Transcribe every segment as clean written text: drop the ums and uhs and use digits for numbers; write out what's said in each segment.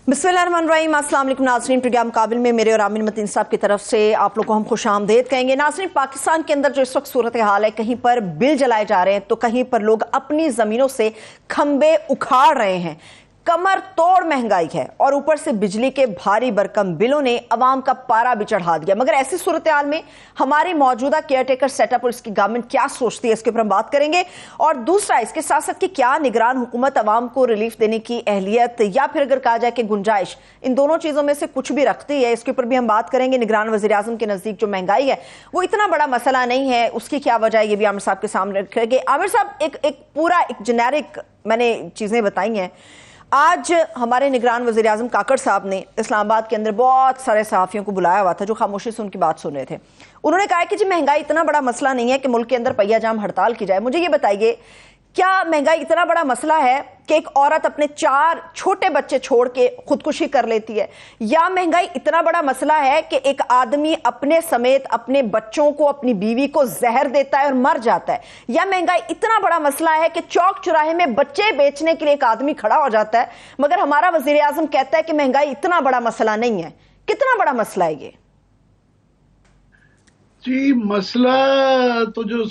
बिस्मिल्लाहिर्रहमानिर्रहीम। अस्सलाम वालेकुम नाज़रीन, प्रोग्राम काबिल में मेरे और आमिर मतीन साहब की तरफ से आप लोगों को हम खुशामदीद कहेंगे। नाज़रीन, पाकिस्तान के अंदर जो इस वक्त सूरत हाल है, कहीं पर बिल जलाए जा रहे हैं तो कहीं पर लोग अपनी ज़मीनों से खंबे उखाड़ रहे हैं। कमर तोड़ महंगाई है और ऊपर से बिजली के भारी भरकम बिलों ने अवाम का पारा भी चढ़ा दिया। मगर ऐसी सूरत हाल में हमारी मौजूदा केयरटेकर सेटअप और इसकी गवर्नमेंट क्या सोचती है, इसके ऊपर हम बात करेंगे। और दूसरा, इसके साथ साथ कि क्या निगरान हुकूमत अवाम को रिलीफ देने की अहलियत या फिर अगर कहा जाए कि गुंजाइश, इन दोनों चीजों में से कुछ भी रखती है, इसके ऊपर भी हम बात करेंगे। निगरान वज़ीर आज़म के नजदीक जो महंगाई है वो इतना बड़ा मसला नहीं है, उसकी क्या वजह है, ये भी आमिर साहब के सामने रखेंगे। आमिर साहब, एक पूरा एक जेनेरिक मैंने चीजें बताई हैं। आज हमारे निगरान वज़ीर आज़म काकड़ साहब ने इस्लामाबाद के अंदर बहुत सारे सहाफ़ियों को बुलाया हुआ था जो खामोशी से उनकी बात सुन रहे थे। उन्होंने कहा कि जी महंगाई इतना बड़ा मसला नहीं है कि मुल्क के अंदर पहिया जाम हड़ताल की जाए। मुझे ये बताइए, क्या महंगाई इतना बड़ा मसला है कि एक औरत अपने 4 छोटे बच्चे छोड़ के खुदकुशी कर लेती है, या महंगाई इतना बड़ा मसला है कि एक आदमी अपने समेत अपने बच्चों को, अपनी बीवी को जहर देता है और मर जाता है, या महंगाई इतना बड़ा मसला है कि चौक चौराहे में बच्चे बेचने के लिए एक आदमी खड़ा हो जाता है। मगर हमारा वजीर आजम कहता है कि महंगाई इतना बड़ा मसला नहीं है। कितना बड़ा मसला है ये? जी, मसला तो जो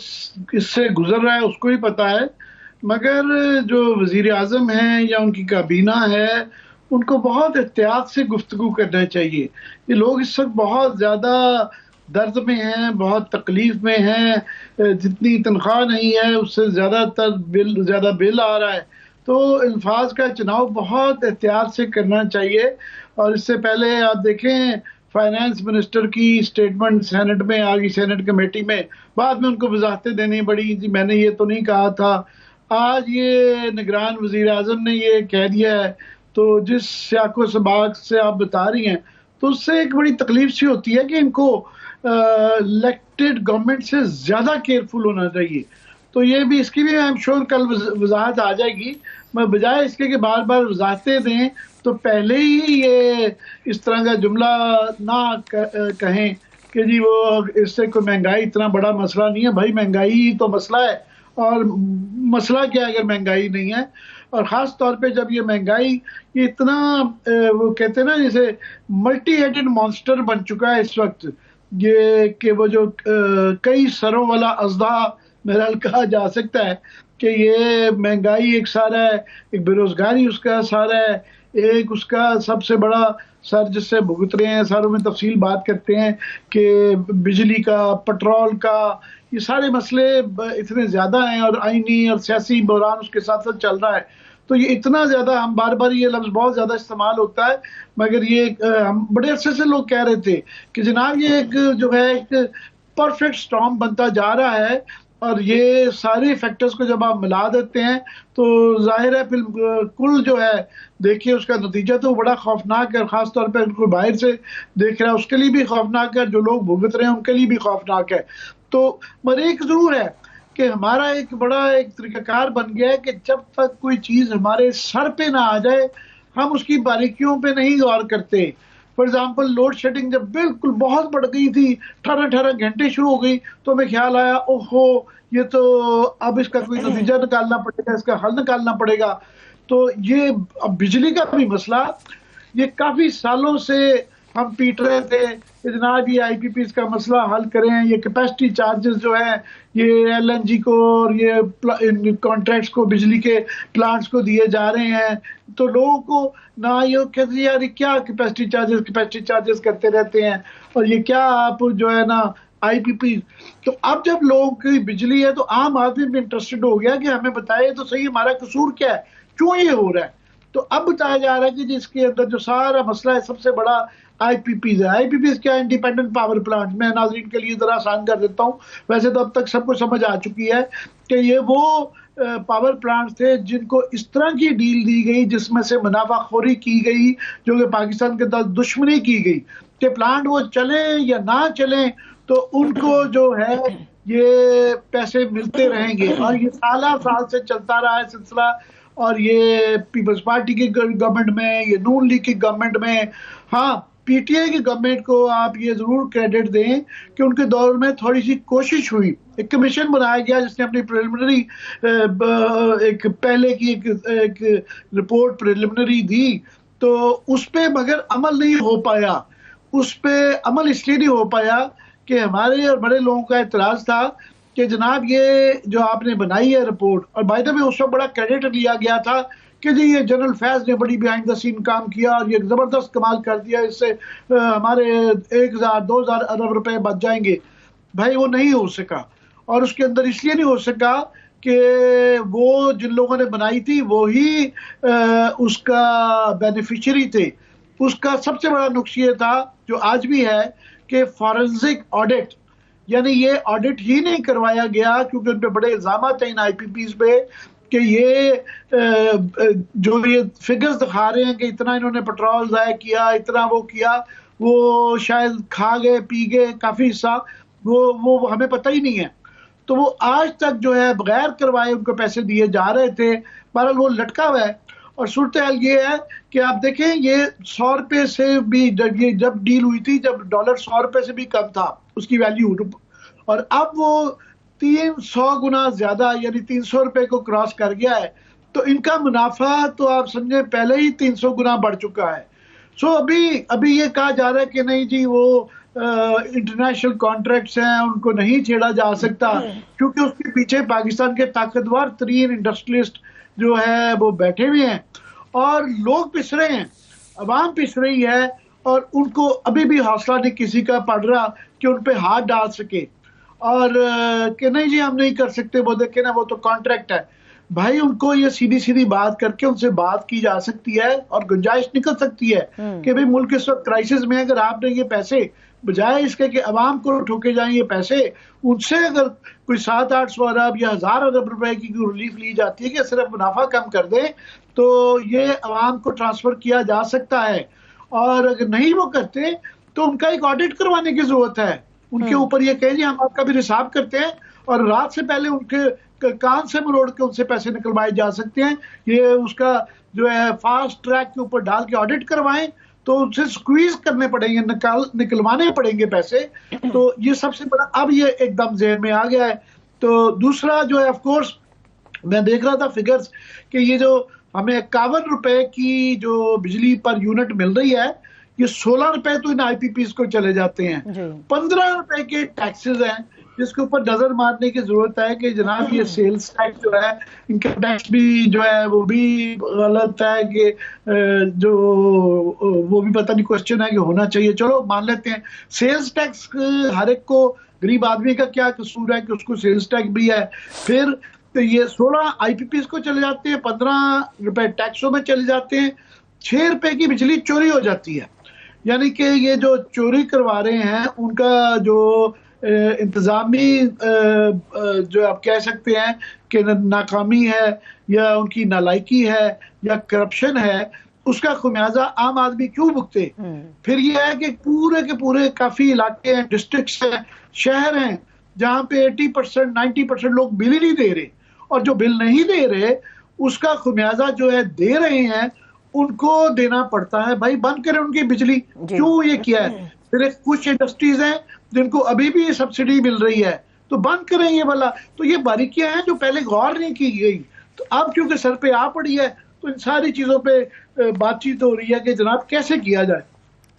इससे गुजर रहा है उसको ही पता है, मगर जो वजीर आज़म हैं या उनकी काबीना है, उनको बहुत एहतियात से गुफ्तगू करना चाहिए। ये लोग इस वक्त बहुत ज़्यादा दर्द में हैं, बहुत तकलीफ में हैं। जितनी तनख्वाह नहीं है उससे ज़्यादा बिल आ रहा है, तो अल्फाज का चुनाव बहुत एहतियात से करना चाहिए। और इससे पहले आप देखें, फाइनेंस मिनिस्टर की स्टेटमेंट सेनेट में आ गई, सेनेट कमेटी में, बाद में उनको वजाहतें देनी पड़ी, जी मैंने ये तो नहीं कहा था। आज ये निगरान वजीर आज़म ने ये कह दिया है, तो जिस सियाको सबाक से आप बता रही हैं, तो उससे एक बड़ी तकलीफ सी होती है कि इनको इलेक्टेड गवर्नमेंट से ज़्यादा केयरफुल होना चाहिए। तो ये भी, इसकी भी आई एम श्योर कल वजाहत आ जाएगी। मैं बजाय इसके कि बार बार वजाहतें दें, तो पहले ही ये इस तरह का जुमला ना कहें कि जी वो इससे कोई महंगाई इतना बड़ा मसला नहीं है। भाई महंगाई ही तो मसला है, और मसला क्या है अगर महंगाई नहीं है। और ख़ास तौर पे जब ये महंगाई ये इतना वो कहते हैं ना, जैसे मल्टी हेडेड मॉन्स्टर बन चुका है इस वक्त, ये कि वो जो कई सरों वाला अज़दा मेरा कहा जा सकता है कि ये महंगाई एक सारा है, एक बेरोजगारी उसका सारा है, एक उसका सबसे बड़ा सर जिससे भुगत रहे हैं। सारों में तफसील बात करते हैं कि बिजली का, पेट्रोल का, ये सारे मसले इतने ज़्यादा हैं, और आईनी और सियासी बहरान उसके साथ साथ चल रहा है। तो ये इतना ज़्यादा, हम बार बार ये लफ्ज़ बहुत ज़्यादा इस्तेमाल होता है, मगर ये हम बड़े अरसे से लोग कह रहे थे कि जनाब ये एक जो है एक परफेक्ट स्टॉर्म बनता जा रहा है। और ये सारे फैक्टर्स को जब आप मिला देते हैं तो जाहिर है फिर कुल जो है, देखिए उसका नतीजा तो बड़ा खौफनाक है। ख़ास तौर पर कोई बाहर से देख रहा है उसके लिए भी खौफनाक है, जो लोग भुगत रहे हैं उनके लिए भी खौफनाक है। तो मगर एक ज़रूर है कि हमारा एक बड़ा एक तरीक़ाकार बन गया है कि जब तक कोई चीज़ हमारे सर पे ना आ जाए, हम उसकी बारीकियों पे नहीं गौर करते। फॉर एग्जाम्पल, लोड शेडिंग जब बिल्कुल बहुत बढ़ गई थी, 18-18 घंटे शुरू हो गई, तो हमें ख्याल आया, ओहो ये तो अब इसका कोई नतीजा निकालना पड़ेगा, इसका हल निकालना पड़ेगा। तो ये अब बिजली का भी मसला, ये काफ़ी सालों से हम पीट रहे थे कि जनाब ये IPP का मसला हल करें, ये कैपेसिटी चार्जेस जो है ये LNG को और ये कॉन्ट्रैक्ट्स को, बिजली के प्लांट्स को दिए जा रहे हैं। तो लोगों को ना ये कहते यार क्या कैपेसिटी चार्जेस करते रहते हैं, और ये क्या आप जो है ना IPP। तो अब जब लोगों की बिजली है तो आम आदमी भी इंटरेस्टेड हो गया कि हमें बताए तो सही हमारा कसूर क्या है, क्यों ये हो रहा है। तो अब बताया जा रहा है कि जिसके अंदर जो सारा मसला है सबसे बड़ा IPPs है। IPPs क्या, इंडिपेंडेंट पावर प्लांट। मैं नाज़रीन के लिए ज़रा आसान कर देता हूँ, वैसे तो अब तक सबको समझ आ चुकी है कि ये वो पावर प्लांट्स थे जिनको इस तरह की डील दी गई जिसमें से मुनाफाखोरी की गई, जो कि पाकिस्तान के साथ दुश्मनी की गई, कि प्लांट वो चले या ना चले तो उनको जो है ये पैसे मिलते रहेंगे। और ये साल से चलता रहा है सिलसिला। और ये पीपल्स पार्टी की गवर्नमेंट में, ये नून लीग की गवर्नमेंट में, हाँ PTI की गवर्नमेंट को आप ये जरूर क्रेडिट दें कि उनके दौर में थोड़ी सी कोशिश हुई, एक कमीशन बनाया गया जिसने अपनी प्रिलिमिनरी एक पहले की एक रिपोर्ट प्रिलिमिनरी दी, तो उस पे मगर अमल नहीं हो पाया। उस पे अमल इसलिए नहीं हो पाया कि हमारे और बड़े लोगों का एतराज़ था कि जनाब ये जो आपने बनाई है रिपोर्ट, और बाय द वे उस वक्त बड़ा क्रेडिट लिया गया था कि जी ये जनरल फैज़ ने बड़ी बिहाइंड द सीन काम किया और ये ज़बरदस्त कमाल कर दिया, इससे हमारे 1000-2000 अरब रुपए बच जाएंगे। भाई वो नहीं हो सका, और उसके अंदर इसलिए नहीं हो सका कि वो जिन लोगों ने बनाई थी वो ही उसका बेनिफिशियरी थे। उसका सबसे बड़ा नुक्स ये था, जो आज भी है, कि फॉरेंसिक ऑडिट, यानी ये ऑडिट ही नहीं करवाया गया, क्योंकि उन पे बड़े इल्जाम थे इन IPPs पे कि ये जो ये फिगर्स दिखा रहे हैं कि इतना इन्होंने पेट्रोल ज़ाया किया, इतना वो किया, वो शायद खा गए पी गए काफ़ी हिस्सा, वो हमें पता ही नहीं है। तो वो आज तक जो है बगैर करवाए उनको पैसे दिए जा रहे थे। बहरहाल वो लटका हुआ है। और सूरत हाल ये है कि आप देखें, ये 100 रुपये से भी जब डील हुई थी, जब डॉलर 100 रुपये से भी कम था उसकी वैल्यू, और अब वो 300 गुना ज्यादा यानी 300 रुपये को क्रॉस कर गया है। तो इनका मुनाफा तो आप समझे पहले ही 300 गुना बढ़ चुका है। सो अभी ये कहा जा रहा है कि नहीं जी वो इंटरनेशनल कॉन्ट्रैक्ट्स हैं उनको नहीं छेड़ा जा सकता, क्योंकि उसके पीछे पाकिस्तान के ताकतवर तरीन इंडस्ट्रियलिस्ट जो है वो बैठे हुए हैं, और लोग पिस रहे हैं, अवाम पिस रही है, और उनको अभी भी हौसला नहीं किसी का पड़ रहा कि उन पे हाथ डाल सके, और कि नहीं जी हम नहीं कर सकते, वो देखे ना वो तो कॉन्ट्रैक्ट है। भाई उनको ये सीधी सीधी बात करके उनसे बात की जा सकती है और गुंजाइश निकल सकती है कि भाई मुल्क इस वक्त क्राइसिस में, अगर आपने ये पैसे बजाय इसके कि अवाम को ठोके जाएं ये पैसे, उनसे अगर कोई 700-800 अरब या 1000 अरब रुपए की रिलीफ ली जाती है कि सिर्फ मुनाफा कम कर दे, तो ये अवाम को ट्रांसफर किया जा सकता है। और अगर नहीं वो करते तो उनका एक ऑडिट करवाने की जरूरत है। उनके ऊपर ये कहें जी हम आपका भी हिसाब करते हैं, और रात से पहले उनके कान से मरोड़ के उनसे पैसे निकलवाए जा सकते हैं। ये उसका जो है फास्ट ट्रैक के ऊपर डाल के ऑडिट करवाएं, तो उनसे स्क्वीज करने पड़ेंगे, निकलवाने पड़ेंगे पैसे। तो ये सबसे बड़ा अब ये एकदम ज़हन में आ गया है। तो दूसरा जो है ऑफ कोर्स मैं देख रहा था फिगर्स कि ये जो हमें 51 रुपए की जो बिजली पर यूनिट मिल रही है, ये 16 रुपए तो इन IPPs को चले जाते हैं, 15 रुपए के टैक्सेस हैं, जिसके ऊपर नजर मारने की जरूरत है कि जनाब ये सेल्स टैक्स जो है, इनकम टैक्स भी जो है वो भी गलत है, कि जो वो भी पता नहीं क्वेश्चन है कि होना चाहिए, चलो मान लेते हैं। सेल्स टैक्स हर एक को, गरीब आदमी का क्या कसूर है कि उसको सेल्स टैक्स भी है। फिर तो ये 16 IPPs को चले जाते हैं, 15 रुपए टैक्सों में चले जाते हैं, 6 रुपए की बिजली चोरी हो जाती है। यानी कि ये जो चोरी करवा रहे हैं उनका जो इंतजामी जो आप कह सकते हैं कि नाकामी है या उनकी नालायकी है या करप्शन है, उसका खुमियाजा आम आदमी क्यों भुगते। फिर ये है कि पूरे के पूरे काफी इलाके हैं, डिस्ट्रिक्ट्स हैं, शहर हैं जहाँ पे 80% 90% लोग बिल ही नहीं दे रहे, और जो बिल नहीं दे रहे उसका खुमियाजा जो है दे रहे हैं उनको देना पड़ता है। भाई बंद करें उनकी बिजली, क्यों ये किया है। फिर कुछ इंडस्ट्रीज हैं जिनको अभी भी सब्सिडी मिल रही है, तो बंद करें ये वाला। तो ये बारीकियां हैं जो पहले गौर नहीं की गई, तो अब क्योंकि सर पे आ पड़ी है तो इन सारी चीजों पे बातचीत हो रही है कि जनाब कैसे किया जाए।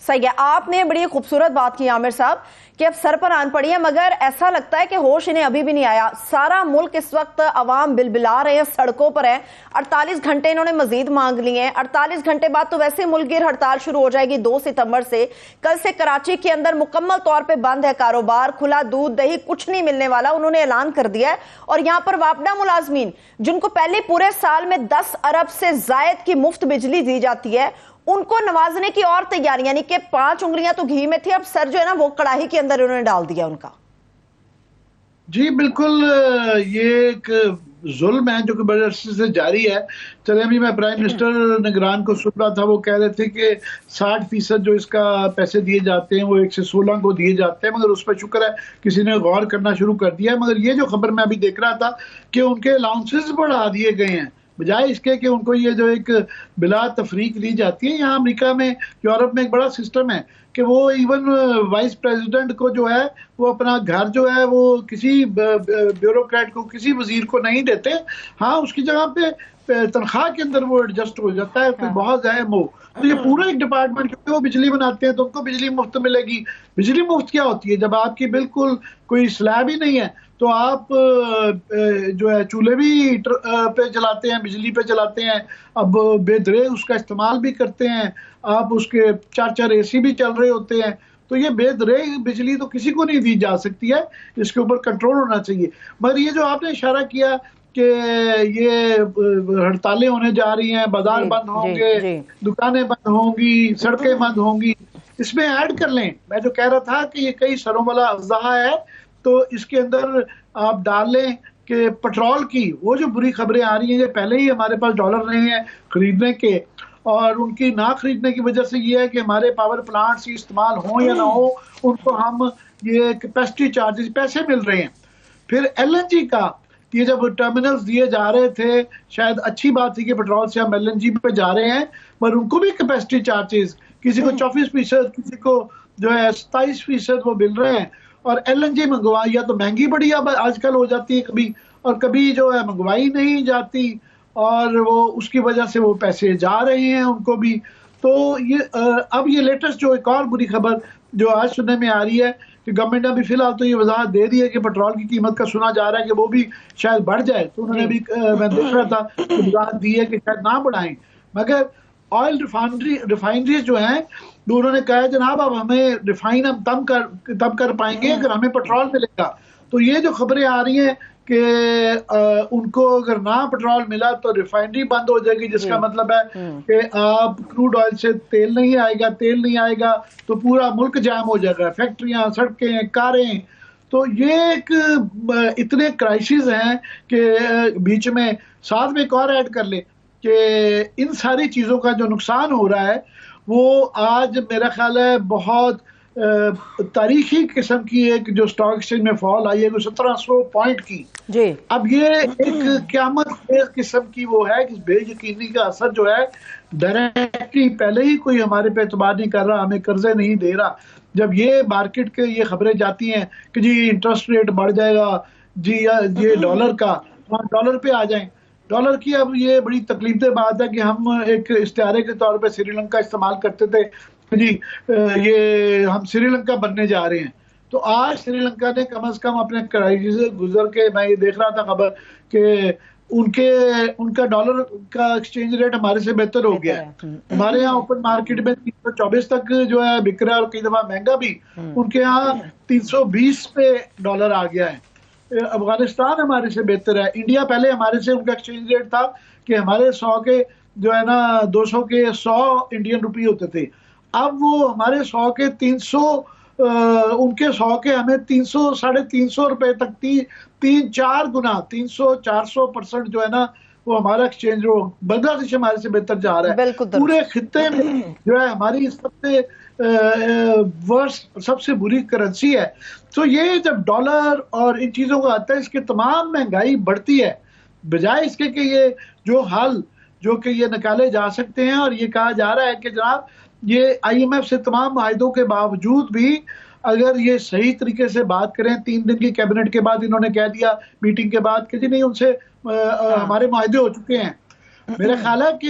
सही है, आपने बड़ी खूबसूरत बात की आमिर साहब कि अब सर पर आन पड़ी है, मगर ऐसा लगता है कि होश इन्हें अभी भी नहीं आया। सारा मुल्क इस वक्त अवाम बिलबिला रहे हैं, सड़कों पर है। 48 घंटे इन्होंने मजीद मांग लिए हैं। 48 घंटे बाद तो वैसे मुल्क गिर हड़ताल शुरू हो जाएगी 2 सितंबर से। कल से कराची के अंदर मुकम्मल तौर पर बंद है कारोबार, खुला दूध दही कुछ नहीं मिलने वाला, उन्होंने ऐलान कर दिया है। और यहाँ पर वापडा मुलाजमीन जिनको पहले पूरे साल में 10 अरब से जायद की मुफ्त बिजली दी जाती है, उनको नवाजने की और तैयारी, यानी कि 5 उंगलियां तो घी में थी, अब सर जो है ना वो कड़ाही के अंदर उन्होंने डाल दिया उनका। जी बिल्कुल, ये एक जुल्म है जो कि बड़े अरसे से जारी है। चले अभी मैं प्राइम मिनिस्टर निगरान को सुन रहा था, वो कह रहे थे कि 60% जो इसका पैसे दिए जाते हैं वो 116 को दिए जाते हैं, मगर उस पर शुक्र है किसी ने गौर करना शुरू कर दिया है। मगर ये जो खबर मैं अभी देख रहा था कि उनके अलाउंसेस बढ़ा दिए गए हैं, बजाय इसके कि उनको ये जो एक बिला तफरीक दी जाती है। यहाँ अमेरिका में, यूरोप में एक बड़ा सिस्टम है कि वो इवन वाइस प्रेसिडेंट को जो है वो अपना घर जो है वो किसी ब्यूरोक्रेट को, किसी वजीर को नहीं देते। हाँ, उसकी जगह पे तनख्वाह के अंदर वो एडजस्ट हो जाता है, कोई बहुत अहम हो। तो ये पूरा एक डिपार्टमेंट, क्योंकि वो बिजली बनाते हैं तो उनको बिजली मुफ्त मिलेगी। बिजली मुफ्त क्या होती है? जब आपकी बिल्कुल कोई स्लैब ही नहीं है तो आप जो है चूल्हे भी पे जलाते हैं, बिजली पे जलाते हैं। अब बेदरे उसका इस्तेमाल भी करते हैं, आप उसके 4-4 एसी भी चल रहे होते हैं। तो ये बेदरे बिजली तो किसी को नहीं दी जा सकती है, इसके ऊपर कंट्रोल होना चाहिए। मगर ये जो आपने इशारा किया कि ये हड़तालें होने जा रही हैं, बाजार बंद होंगे, दुकानें बंद होंगी, सड़कें बंद होंगी, इसमें ऐड कर लें, मैं जो कह रहा था कि ये कई सरों वाला अफ़ज़ा है, तो इसके अंदर आप डाल लें कि पेट्रोल की वो जो बुरी खबरें आ रही हैं, ये पहले ही हमारे पास डॉलर नहीं है खरीदने के, और उनकी ना खरीदने की वजह से ये है कि हमारे पावर प्लांट्स इस्तेमाल हो या ना हो, उनको हम ये कैपेसिटी चार्जेस पैसे मिल रहे हैं। फिर LNG का ये जब टर्मिनल्स दिए जा रहे थे, शायद अच्छी बात थी कि पेट्रोल से हम LNG पे जा रहे हैं, पर उनको भी कैपेसिटी चार्जेस, किसी को 24%, किसी को जो है 27% वो मिल रहे हैं। और LNG मंगवाई या तो महंगी बड़ी अब आजकल हो जाती है कभी, और कभी जो है मंगवाई नहीं जाती, और वो उसकी वजह से वो पैसे जा रहे हैं उनको भी। तो ये अब ये लेटेस्ट जो एक और बुरी खबर जो आज सुनने में आ रही है कि गवर्नमेंट ने अभी फिलहाल तो ये वजाहत दे दी है कि पेट्रोल की कीमत का सुना जा रहा है कि वो भी शायद बढ़ जाए। तो उन्होंने भी मैं देख रहा था कि वजाहत दी है कि शायद ना बढ़ाएं, मगर ऑयल रिफाइनरीज जो हैं तो उन्होंने कहा है जनाब अब हमें रिफाइन हम तब कर पाएंगे अगर हमें पेट्रोल मिलेगा। तो ये जो खबरें आ रही हैं कि उनको अगर ना पेट्रोल मिला तो रिफाइनरी बंद हो जाएगी, जिसका मतलब है कि आप क्रूड ऑयल से तेल नहीं आएगा तो पूरा मुल्क जाम हो जाएगा, फैक्ट्रियां, सड़कें, कारें। तो ये एक इतने क्राइसिस हैं कि बीच में साथ में एक और ऐड कर ले कि इन सारी चीज़ों का जो नुकसान हो रहा है वो आज मेरा ख्याल है बहुत तारीखी किस्म की एक जो स्टॉक एक्सचेंज में फॉल आई है 1700 पॉइंट की जी। अब ये एक क़यामत किस्म की वो है कि बेयकीनी का असर जो है डायरेक्टली पहले ही कोई हमारे पे एतबार नहीं कर रहा, हमें कर्जे नहीं दे रहा। जब ये मार्केट के ये खबरें जाती हैं कि जी इंटरेस्ट रेट बढ़ जाएगा जी, ये डॉलर का, डॉलर पे आ जाएं। डॉलर की अब ये बड़ी तकलीफ बात है कि हम एक इस्तारे के तौर पे श्रीलंका इस्तेमाल करते थे जी, ये हम श्रीलंका बनने जा रहे हैं। तो आज श्रीलंका ने कम से कम अपने क्राइसिस से गुजर के, मैं ये देख रहा था खबर कि उनका डॉलर का एक्सचेंज रेट हमारे से बेहतर हो गया है। हमारे यहाँ ओपन मार्केट में 324 तक जो है बिक रहा है और कई दफा महंगा भी, उनके यहाँ 320 पे डॉलर आ गया है। अफगानिस्तान हमारे से बेहतर है। इंडिया पहले हमारे से उनका एक्सचेंज रेट था कि हमारे 100 के जो है ना 200 के 100 इंडियन रुपये होते थे, अब वो हमारे 100 के 300 उनके 100 के हमें 300 350 रुपए तक 3-4 गुना 300-400% जो है ना वो हमारा एक्सचेंज रेट बांग्लादेश हमारे से बेहतर जा रहा है। पूरे खित्ते में जो है हमारी सबसे वर्स्ट, सबसे बुरी करेंसी है। तो ये जब डॉलर और इन चीजों का आता है, इसकी तमाम महंगाई बढ़ती है, बजाय इसके कि ये जो हल जो कि ये निकाले जा सकते हैं। और ये कहा जा रहा है कि जनाब ये IMF से तमाम माहिदों के बावजूद भी अगर ये सही तरीके से बात करें, 3 दिन की कैबिनेट के बाद इन्होंने कह दिया मीटिंग के बाद कि जी नहीं उनसे हमारे माहिदे हो चुके हैं। मेरा ख्याल है कि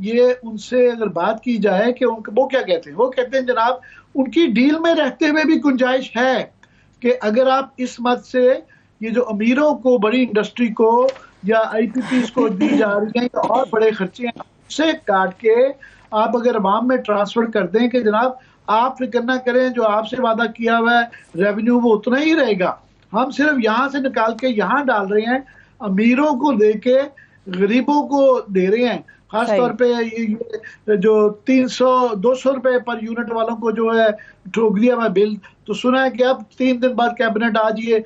ये उनसे अगर बात की जाए कि वो क्या कहते हैं, वो कहते हैं जनाब उनकी डील में रहते हुए भी गुंजाइश है कि अगर आप इस मत से ये जो अमीरों को, बड़ी इंडस्ट्री को या IPPs को दी जा रही हैं और बड़े खर्चे हैं, उससे काट के आप अगर अवाम में ट्रांसफर कर दें कि जनाब आप फिक्र ना करें, जो आपसे वादा किया हुआ है रेवेन्यू वो उतना ही रहेगा, हम सिर्फ यहाँ से निकाल के यहाँ डाल रहे हैं, अमीरों को देके गरीबों को दे रहे हैं। खास तौर पे ये जो 300-200 रुपए पर यूनिट वालों को जो है ठोक दिया हुआ बिल। तो सुना है कि अब 3 दिन बाद कैबिनेट आज ये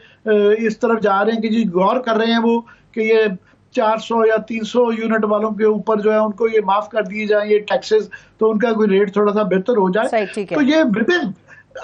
इस तरफ जा रहे हैं कि जी गौर कर रहे हैं वो कि ये 400 या 300 यूनिट वालों के ऊपर जो है उनको ये माफ कर दिए जाए ये टैक्सेस, तो उनका कोई रेट थोड़ा सा बेहतर हो जाए। तो ये विभिन्न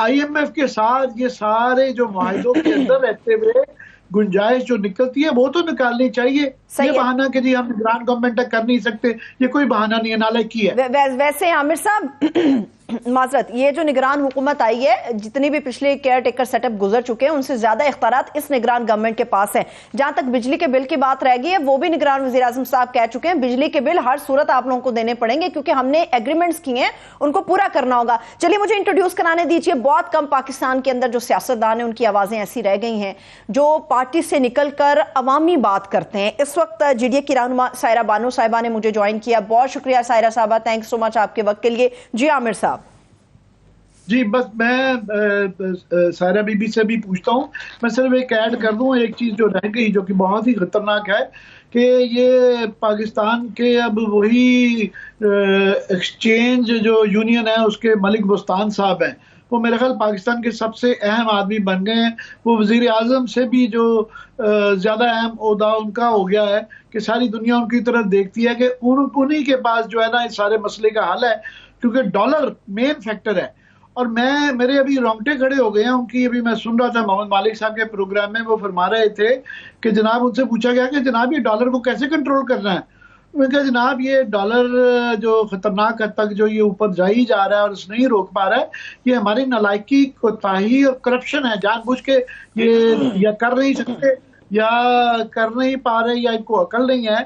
IMF के साथ ये सारे जो माहिदों के अंदर रहते हुए गुंजाइश जो निकलती है वो तो निकालनी चाहिए। ये बहाना कि जी हम निगरान गवर्नमेंट कर नहीं सकते, ये कोई बहाना नहीं है, नालायकी है। वैसे आमिर साहब माजरत, ये जो निगरान हुकूमत आई है, जितनी भी पिछले केयर टेकर सेटअप गुजर चुके हैं उनसे ज्यादा इख्तियारात इस निगरान गवर्नमेंट के पास है। जहां तक बिजली के बिल की बात रह गई है, वो भी निगरान वजीर आजम साहब कह चुके हैं बिजली के बिल हर सूरत आप लोगों को देने पड़ेंगे, क्योंकि हमने एग्रीमेंट्स किए हैं, उनको पूरा करना होगा। चलिए मुझे इंट्रोड्यूस कराने दीजिए। बहुत कम पाकिस्तान के अंदर जो सियासतदान है उनकी आवाजें ऐसी रह गई हैं जो पार्टी से निकलकर अवामी बात करते हैं। इस वक्त जीडीए की रहनुमा सायरा बानो साहिबा ने मुझे ज्वाइन किया। बहुत शुक्रिया सायरा साहबा, थैंक्स सो मच आपके वक्त के लिए। जी आमिर साहब। जी बस मैं सायरा बीबी से भी पूछता हूँ, मैं सिर्फ एक ऐड कर दूँ, एक चीज़ जो रह गई जो कि बहुत ही खतरनाक है कि ये पाकिस्तान के अब वही एक्सचेंज जो यूनियन है उसके मलिक बुस्तान साहब हैं, वो मेरे ख्याल पाकिस्तान के सबसे अहम आदमी बन गए हैं। वो वज़ीर आज़म से भी जो ज़्यादा अहम ओहदा उनका हो गया है कि सारी दुनिया उनकी तरफ देखती है कि उन्हीं के पास जो है ना इस सारे मसले का हल है, क्योंकि डॉलर मेन फैक्टर है। और मेरे अभी रोंगटे खड़े हो गए हैं उनकी, अभी मैं सुन रहा था मोहम्मद मालिक साहब के प्रोग्राम में, वो फरमा रहे थे कि जनाब, उनसे पूछा गया कि जनाब ये डॉलर को कैसे कंट्रोल करना है। मैंने कहा जनाब ये डॉलर जो खतरनाक हद तक जो ये ऊपर जा ही जा रहा है और इस नहीं रोक पा रहा है, ये हमारी नालायकी, कोताही और करप्शन है। जानबूझ के ये या कर नहीं सकते या कर नहीं पा रहे या इनको अकल नहीं है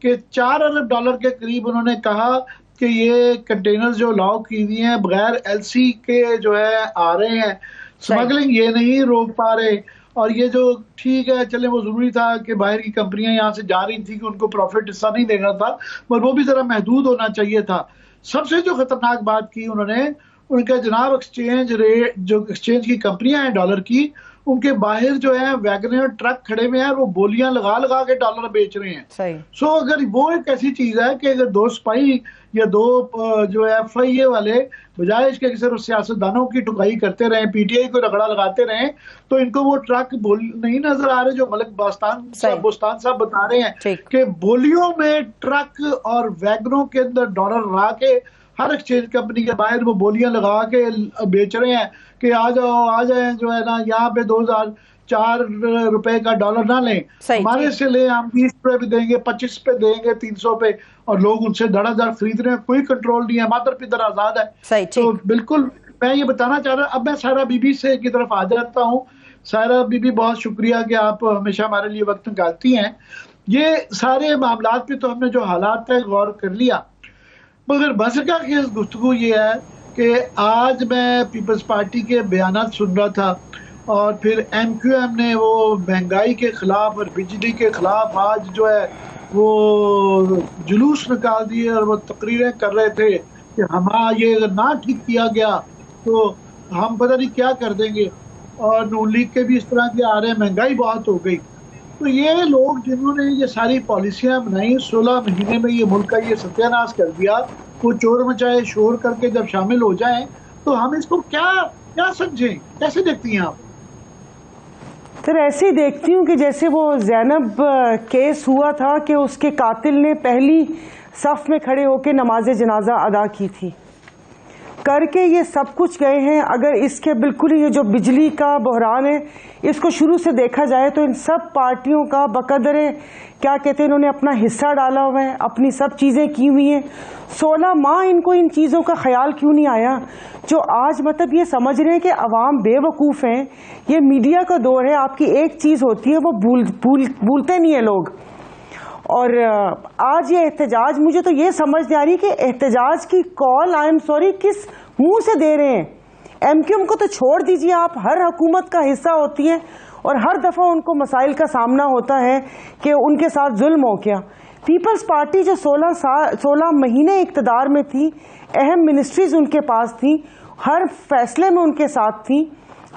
कि 4 अरब डॉलर के करीब उन्होंने कहा कि ये कंटेनर्स जो अलाउ की हुई हैं बगैर एलसी के जो है आ रहे हैं, स्मगलिंग ये नहीं रोक पा रहे। और ये जो ठीक है चले वो जरूरी था कि बाहर की कंपनियां यहाँ से जा रही थी कि उनको प्रॉफिट हिस्सा नहीं देना था, पर वो भी जरा महदूद होना चाहिए था। सबसे जो खतरनाक बात की उन्होंने, उनका जनाब एक्सचेंज रेट, जो एक्सचेंज की कंपनियां हैं डॉलर की, उनके बाहर जो है वैगनर ट्रक खड़े हुए हैं, वो बोलियां लगा लगा के डॉलर बेच रहे हैं। सो अगर वो एक ऐसी चीज है कि अगर 2 सिपाही या 2 जो है FIA वाले बजाय इसके सिर्फ सियासतदानों की ठुकाई करते रहे, PTI को रगड़ा लगाते रहे, तो इनको वो ट्रक नहीं नजर आ रहे जो मलिक बुस्तान साहब बता रहे हैं कि बोलियों में ट्रक और वैगनों के अंदर डॉलर ला के हर एक्सचेंज कंपनी के बाहर वो बोलियां लगा के बेच रहे हैं कि आ जाए जो है ना यहाँ पे 2004 रुपए का डॉलर ना लें, हमारे से ले, हम 20 पे भी देंगे, 25 पे देंगे, 300 पे, और लोग उनसे धड़ाधड़ खरीद रहे हैं। कोई कंट्रोल नहीं है, मादर पिदर आजाद है। तो बिल्कुल मैं ये बताना चाह रहा हूँ। अब मैं सायरा बीबी से की तरफ आ जाता हूँ। सायरा बीबी, बहुत शुक्रिया कि आप हमेशा हमारे लिए वक्त निकालती हैं। ये सारे मामलात पे तो हमने जो हालात है गौर कर लिया, मगर बसका खेल गुफ्तगू ये है कि आज मैं पीपल्स पार्टी के बयानात सुन रहा था और फिर MQM ने वो महंगाई के खिलाफ और बिजली के खिलाफ आज जो है वो जुलूस निकाल दिए और वो तकरीरें कर रहे थे कि ये अगर ना ठीक किया गया तो हम पता नहीं क्या कर देंगे। और नून लीग के भी इस तरह के आ रहे हैं, महंगाई बहुत हो गई। तो ये लोग जिन्होंने ये सारी पॉलिसियां बनाई, 16 महीने में ये मुल्क का ये सत्यानाश कर दिया, वो चोर मचाए शोर करके जब शामिल हो जाएं तो हम इसको क्या समझें? कैसे देखती हैं आप? सर ऐसे ही देखती हूँ कि जैसे वो जैनब केस हुआ था कि उसके कातिल ने पहली सफ में खड़े होकर नमाज जनाजा अदा की थी, करके ये सब कुछ गए हैं। अगर इसके बिल्कुल ये जो बिजली का बहरान है इसको शुरू से देखा जाए तो इन सब पार्टियों का बकदरे क्या कहते हैं, इन्होंने अपना हिस्सा डाला हुआ है, अपनी सब चीज़ें की हुई हैं। 16 माह इनको इन चीज़ों का ख्याल क्यों नहीं आया जो आज मतलब ये समझ रहे हैं कि अवाम बेवकूफ़ हैं। ये मीडिया का दौर है, आपकी एक चीज़ होती है वो भूलते नहीं है लोग। और आज ये एहतजाज, मुझे तो ये समझ नहीं आ रही कि एहतजाज की कॉल आई एम सॉरी किस मुंह से दे रहे हैं। MQM को तो छोड़ दीजिए, आप हर हुकूमत का हिस्सा होती हैं और हर दफ़ा उनको मसाइल का सामना होता है कि उनके साथ जुल्म हो गया। पीपल्स पार्टी जो 16 महीने इक़्तिदार में थी, अहम मिनिस्ट्रीज उनके पास थी, हर फैसले में उनके साथ थी,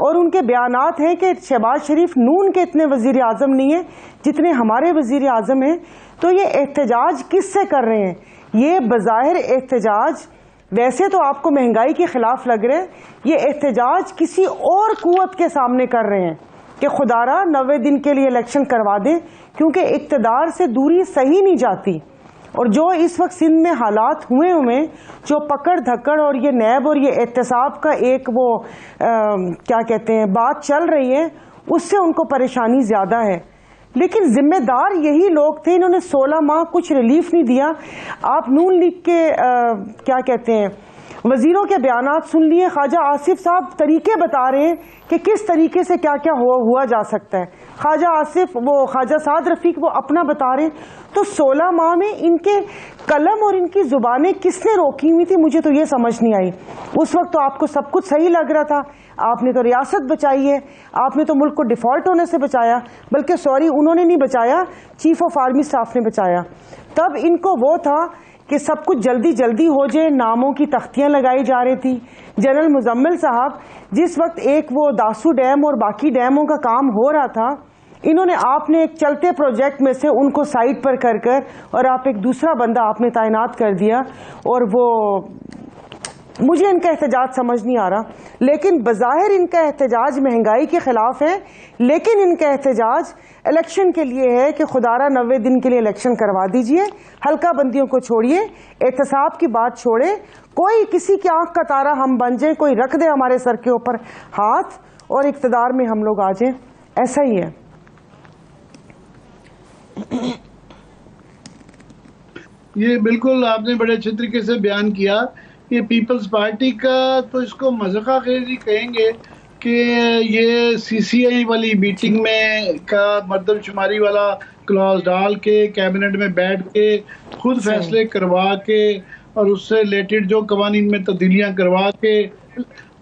और उनके बयानात हैं कि शहबाज शरीफ नून के इतने वज़ीर आज़म नहीं है जितने हमारे वज़ीर आज़म हैं। तो ये एहतजाज किससे कर रहे हैं? ये बज़ाहिर एहतजाज वैसे तो आपको महंगाई के ख़िलाफ़ लग रहे हैं, ये एहतजाज किसी और कुव्वत के सामने कर रहे हैं कि खुदारा 90 दिन के लिए इलेक्शन करवा दें, क्योंकि इक़्तिदार से दूरी सही नहीं जाती। और जो इस वक्त सिंध में हालात हुए जो पकड़ धक्कड़ और ये नैब और ये एहतसाब का एक वो क्या कहते हैं बात चल रही है, उससे उनको परेशानी ज़्यादा है। लेकिन जिम्मेदार यही लोग थे, इन्होंने 16 माह कुछ रिलीफ नहीं दिया। आप नून लीग के क्या कहते हैं वजीरों के बयानात सुन लिए, ख्वाजा आसिफ साहब तरीके बता रहे हैं कि किस तरीके से क्या क्या हुआ जा सकता है। ख्वाजा आसिफ, वो ख्वाजा साद रफीक, वो अपना बता रहे हैं। तो 16 माह में इनके कलम और इनकी जुबानें किसने रोकी हुई थी, मुझे तो ये समझ नहीं आई। उस वक्त तो आपको सब कुछ सही लग रहा था, आपने तो रियासत बचाई है, आपने तो मुल्क को डिफॉल्ट होने से बचाया, बल्कि सॉरी उन्होंने नहीं बचाया, चीफ ऑफ आर्मी स्टाफ ने बचाया। तब इनको वो था कि सब कुछ जल्दी जल्दी हो जाए, नामों की तख्तियां लगाई जा रही थी। जनरल मुजम्मिल साहब, जिस वक्त एक वो दासू डैम और बाकी डैमों का काम हो रहा था, इन्होंने आपने एक चलते प्रोजेक्ट में से उनको साइड पर कर कर और आप एक दूसरा बंदा आपने तैनात कर दिया। और वो मुझे इनका एहतजाज समझ नहीं आ रहा, लेकिन बज़ाहिर इनका एहतजाज महंगाई के खिलाफ है, लेकिन इनका एहतजाज इलेक्शन के लिए है कि खुदारा 90 दिन के लिए इलेक्शन करवा दीजिए, हल्का बंदियों को छोड़िए, एहतसाब की बात छोड़े, कोई किसी की आंख का तारा हम बन जाए, कोई रख दे हमारे सर के ऊपर हाथ और इख्तिदार में हम लोग आ जाए, ऐसा ही है। ये बिल्कुल आपने बड़े अच्छे तरीके से बयान किया। ये पीपल्स पार्टी का तो इसको मज़ाक़ खेज़ी कहेंगे कि ये सीसीआई वाली मीटिंग में का मर्दमशुमारी वाला क्लॉज डाल के कैबिनेट में बैठ के खुद फैसले करवा के और उससे रिलेटेड जो कवानीन में तब्दीलियां करवा के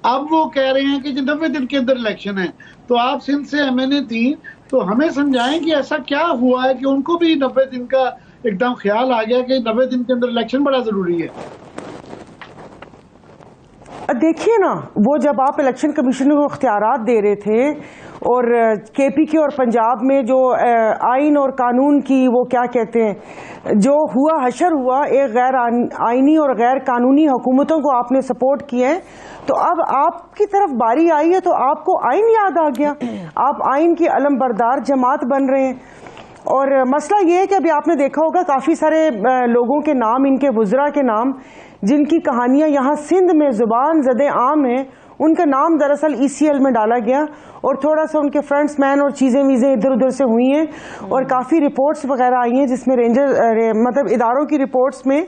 अब वो कह रहे हैं कि 90 दिन के अंदर इलेक्शन है। तो आप सिंध से एमएनए थी, तो हमें समझाएं कि ऐसा क्या हुआ है कि उनको भी 90 दिन का एकदम ख्याल आ गया कि 90 दिन के अंदर इलेक्शन बड़ा जरूरी है। देखिए ना, वो जब आप इलेक्शन कमीशन को इख्तियारात दे रहे थे और केपीके और पंजाब में जो आइन और कानून की वो क्या कहते हैं जो हुआ हशर हुआ, एक गैर आइनी और गैर कानूनी हुकूमतों को आपने सपोर्ट किया है, तो अब आपकी तरफ बारी आई है तो आपको आइन याद आ गया, आप आइन की अलमबरदार जमात बन रहे हैं। और मसला ये है कि अभी आपने देखा होगा काफ़ी सारे लोगों के नाम, इनके वुज़रा के नाम, जिनकी कहानियाँ यहाँ सिंध में ज़ुबान ज़दे आम है, उनका नाम दरअसल ECL में डाला गया और थोड़ा सा उनके फ्रेंड्स मैन और चीज़ें वीज़ें इधर उधर से हुई हैं और काफ़ी रिपोर्ट्स वगैरह आई हैं जिसमें मतलब इदारों की रिपोर्ट्स में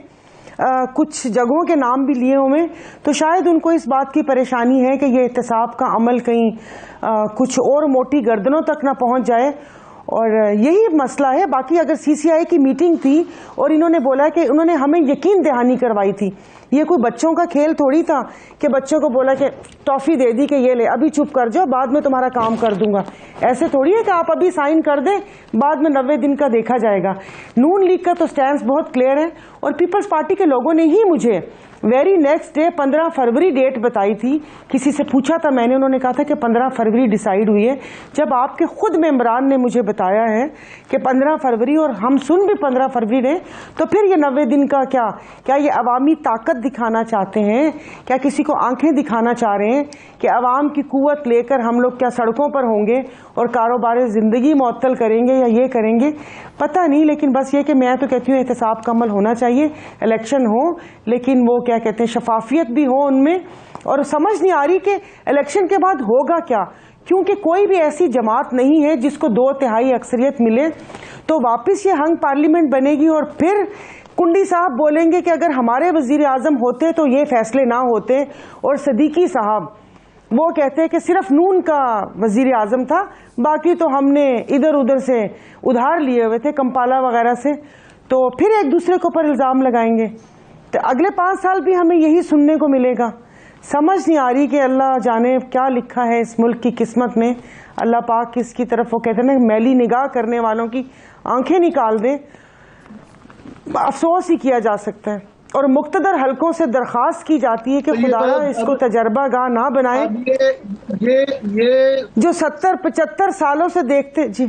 कुछ जगहों के नाम भी लिए हुए। तो शायद उनको इस बात की परेशानी है कि ये एहतसाब का अमल कहीं कुछ और मोटी गर्दनों तक ना पहुँच जाए, और यही मसला है। बाकी अगर CCI की मीटिंग थी और इन्होंने बोला कि उन्होंने हमें यकीन दहानी करवाई थी, ये कोई बच्चों का खेल थोड़ी था कि बच्चों को बोला कि टॉफ़ी दे दी कि ये ले अभी चुप कर जाओ, बाद में तुम्हारा काम कर दूंगा। ऐसे थोड़ी है कि आप अभी साइन कर दें, बाद में 90 दिन का देखा जाएगा। नून लीग का तो स्टैंड बहुत क्लियर है और पीपल्स पार्टी के लोगों ने ही मुझे वेरी नेक्स्ट डे 15 फरवरी डेट बताई थी। किसी से पूछा था मैंने, उन्होंने कहा था कि 15 फरवरी डिसाइड हुई है। जब आपके खुद मेंबरान ने मुझे बताया है कि 15 फरवरी और हम सुन भी 15 फरवरी रहे, तो फिर ये 90 दिन का क्या ये अवामी ताकत दिखाना चाहते हैं? क्या किसी को आंखें दिखाना चाह रहे हैं कि अवाम की कुव्वत लेकर हम लोग क्या सड़कों पर होंगे और कारोबार ज़िंदगी मुअत्तल करेंगे या ये करेंगे? पता नहीं। लेकिन बस ये कि मैं तो कहती हूँ एहतसाब का अमल होना चाहिए, इलेक्शन हो, लेकिन वो क्या कहते हैं शफाफियत भी हो उनमें। और समझ नहीं आ रही कि इलेक्शन के बाद होगा क्या, क्योंकि कोई भी ऐसी जमात नहीं है जिसको 2/3 अक्सरियत मिले। तो वापस ये हंग पार्लियामेंट बनेगी और फिर कुंडी साहब बोलेंगे कि अगर हमारे वजीर आजम होते तो ये फैसले ना होते, और सदीकी साहब वो कहते हैं कि सिर्फ नून का वजीर आजम था, बाकी तो हमने इधर उधर से उधार लिए हुए थे कंपाला वगैरह से। तो फिर एक दूसरे के ऊपर इल्ज़ाम लगाएंगे, तो अगले 5 साल भी हमें यही सुनने को मिलेगा। समझ नहीं आ रही कि अल्लाह जाने क्या लिखा है इस मुल्क की किस्मत में। अल्लाह पाक किसकी तरफ, वो कहते हैं ना, मैली निगाह करने वालों की आंखें निकाल दे। अफसोस ही किया जा सकता है। और मुख्तदर हलकों से दरख्वास्त की जाती है कि खुदारा इसको तजर्बा गाह ना बनाए। ये जो 70-75 सालों से देखते जी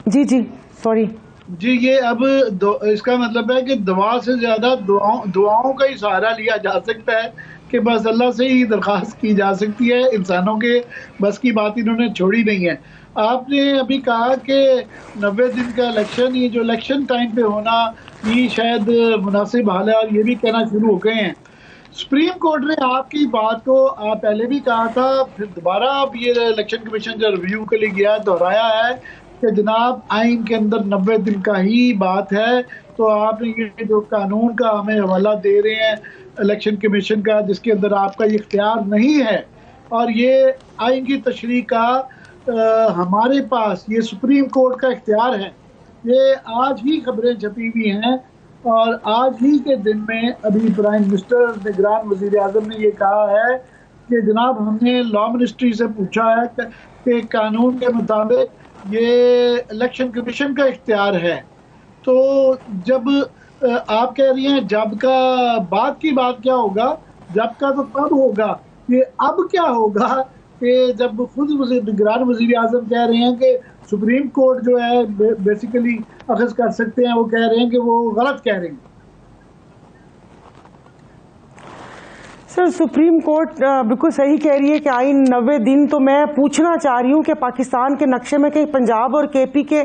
जी सॉरी जी, ये अब इसका मतलब है कि दुआ से ज्यादा दुआओं का ही सहारा लिया जा सकता है कि बस अल्लाह से ही दरख्वास्त की जा सकती है। इंसानों के बस की बात इन्होंने छोड़ी नहीं है। आपने अभी कहा कि 90 दिन का इलेक्शन, ये जो इलेक्शन टाइम पे होना ये शायद मुनासिब हाल है, और ये भी कहना शुरू हो गए हैं सुप्रीम कोर्ट ने आपकी बात को आप पहले भी कहा था, फिर दोबारा अब ये इलेक्शन कमीशन जो रिव्यू के लिए गया दोहराया है कि जनाब आइन के अंदर 90 दिन का ही बात है। तो आप ये जो कानून का हमें हवाला दे रहे हैं इलेक्शन कमीशन का, जिसके अंदर आपका ये इख्तियार नहीं है, और ये आइन की तशरीह का हमारे पास ये सुप्रीम कोर्ट का इख्तियार है। ये आज ही खबरें छपी हुई हैं और आज ही के दिन में अभी प्राइम मिनिस्टर निगरान वजीर आजम ने ये कहा है कि जनाब हमने लॉ मिनिस्ट्री से पूछा है कि कानून के मुताबिक ये इलेक्शन कमीशन का इख्तियार है। तो जब आप कह रही हैं जब का, बाद की बात क्या होगा? जब का तो तब होगा, ये अब क्या होगा कि जब खुद निगरान वजीर आजम कह रहे हैं कि सुप्रीम कोर्ट जो है बेसिकली अखज़ कर सकते हैं, वो कह रहे हैं कि वो गलत कह रहे हैं। सर सुप्रीम कोर्ट बिल्कुल सही कह रही है कि आइन 90 दिन। तो मैं पूछना चाह रही हूँ कि पाकिस्तान के नक्शे में कहीं पंजाब और केपी के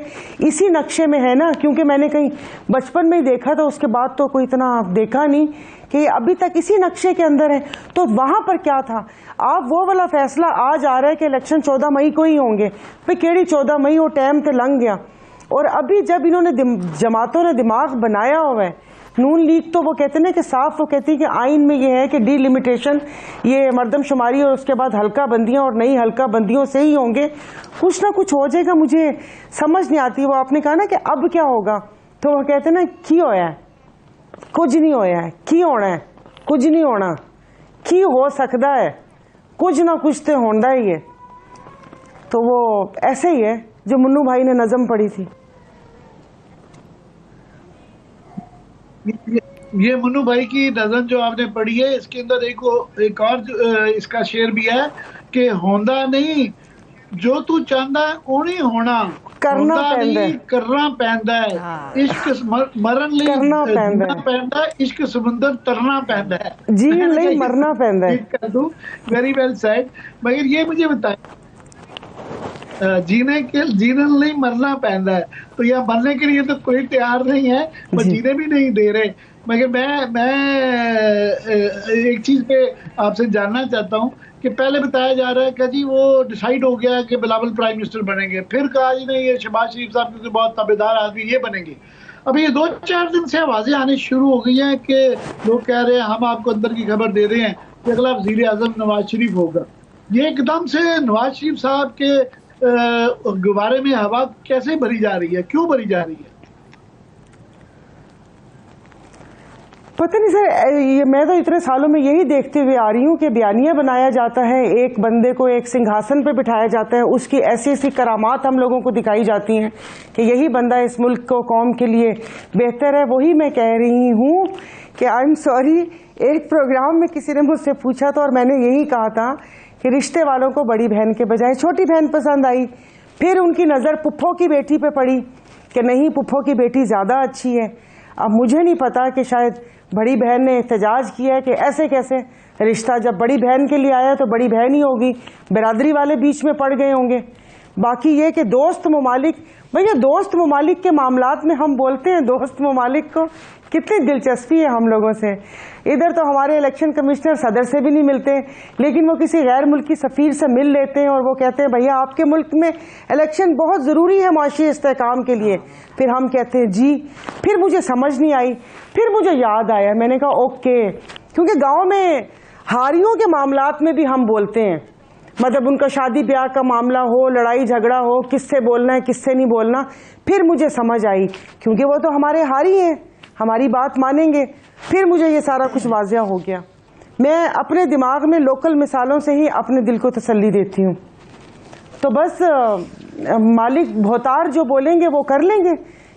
इसी नक्शे में है ना? क्योंकि मैंने कहीं बचपन में ही देखा था, उसके बाद तो कोई इतना देखा नहीं कि अभी तक इसी नक्शे के अंदर है। तो वहां पर क्या था? आप वो वाला फैसला आज आ रहा है कि इलेक्शन 14 मई को ही होंगे। भाई केड़ी 14 मई, वो टाइम तो लंघ गया। और अभी जब इन्होंने जमातों ने दिमाग बनाया हुआ है, नून लीग तो वो कहते हैं कि साफ, वो कहती है कि आइन में ये है कि डिलिमिटेशन, ये मर्दमशुमारी और उसके बाद हल्का बंदियां और नई हल्का बंदियों से ही होंगे। कुछ ना कुछ हो जाएगा, मुझे समझ नहीं आती। वो आपने कहा ना कि अब क्या होगा, तो वो कहते हैं ना की होया है, कुछ नहीं होया है, की होना है, कुछ नहीं होना, की हो सकता है, कुछ ना कुछ तो होंदा ही है। तो वो ऐसे ही है जो मुन्नू भाई ने नज़म पढ़ी थी। ये मुन्नू भाई की नज़म जो आपने पढ़ी है, इसके अंदर एक और इसका शेर भी है कि होंदा नहीं जो तू चाहता है वो नहीं होना, करना पैंदा है, करना पैंदा है। इश्क मरन ਲਈ करना पैंदा है, इश्क समुंदर तरना पैंदा है, जीने ਲਈ मरना पैंदा है। कर दूं, वेरी वेल सेड। मगर ये मुझे बताएं, जीने नहीं मरना पैदा है, तो यहाँ मरने के लिए तो कोई तैयार नहीं है, वो जीने भी नहीं दे रहे। मगर मैं एक चीज पे आपसे जानना चाहता हूँ कि पहले बताया जा रहा है कि जी वो डिसाइड हो गया कि बिलावल प्राइम मिनिस्टर बनेंगे, फिर कहा जी नहीं ये शहबाज शरीफ साहब क्योंकि बहुत ताबेदार आदमी ये बनेंगे। अभी ये 2-4 दिन से आवाजें आनी शुरू हो गई हैं कि लोग कह रहे हैं हम आपको अंदर की खबर दे रहे हैं कि अगला वजीर आजम नवाज शरीफ होगा। ये एकदम से नवाज शरीफ साहब के गुब्बारे में हवा कैसे भरी जा रही है, क्यों भरी जा रही है? पता नहीं सर, ये मैं तो इतने सालों में यही देखते हुए आ रही हूँ कि बयानिया बनाया जाता है, एक बंदे को एक सिंहासन पे बिठाया जाता है, उसकी ऐसी ऐसी करामात हम लोगों को दिखाई जाती हैं कि यही बंदा इस मुल्क को कौम के लिए बेहतर है। वही मैं कह रही हूँ कि आई एम सॉरी, एक प्रोग्राम में किसी ने मुझसे पूछा था और मैंने यही कहा था कि रिश्ते वालों को बड़ी बहन के बजाय छोटी बहन पसंद आई। फिर उनकी नज़र पुप्पो की बेटी पे पड़ी कि नहीं पुप्पो की बेटी ज़्यादा अच्छी है। अब मुझे नहीं पता कि शायद बड़ी बहन ने एहतजाज किया है कि ऐसे कैसे, रिश्ता जब बड़ी बहन के लिए आया तो बड़ी बहन ही होगी, बिरादरी वाले बीच में पड़ गए होंगे। बाकी ये कि दोस्त ममालिक, भैया दोस्त ममालिक के मामलात में हम बोलते हैं, दोस्त ममालिक को कितनी दिलचस्पी है हम लोगों से। इधर तो हमारे इलेक्शन कमिश्नर सदर से भी नहीं मिलते, लेकिन वो किसी गैर मुल्की सफ़ीर से मिल लेते हैं और वो कहते हैं भैया आपके मुल्क में इलेक्शन बहुत ज़रूरी है माशी इस्तेहकाम के लिए। फिर हम कहते हैं जी। फिर मुझे समझ नहीं आई, फिर मुझे याद आया, मैंने कहा ओके, क्योंकि गाँव में हारियों के मामलात में भी हम बोलते हैं, मतलब उनका शादी ब्याह का मामला हो, लड़ाई झगड़ा हो, किससे बोलना है किससे नहीं बोलना। फिर मुझे समझ आई, क्योंकि वो तो हमारे हारी हैं, हमारी बात मानेंगे। फिर मुझे ये सारा कुछ वाज़िया हो गया। मैं अपने दिमाग में लोकल मिसालों से ही अपने दिल को तसल्ली देती हूँ। तो बस मालिक भोतार जो बोलेंगे वो कर लेंगे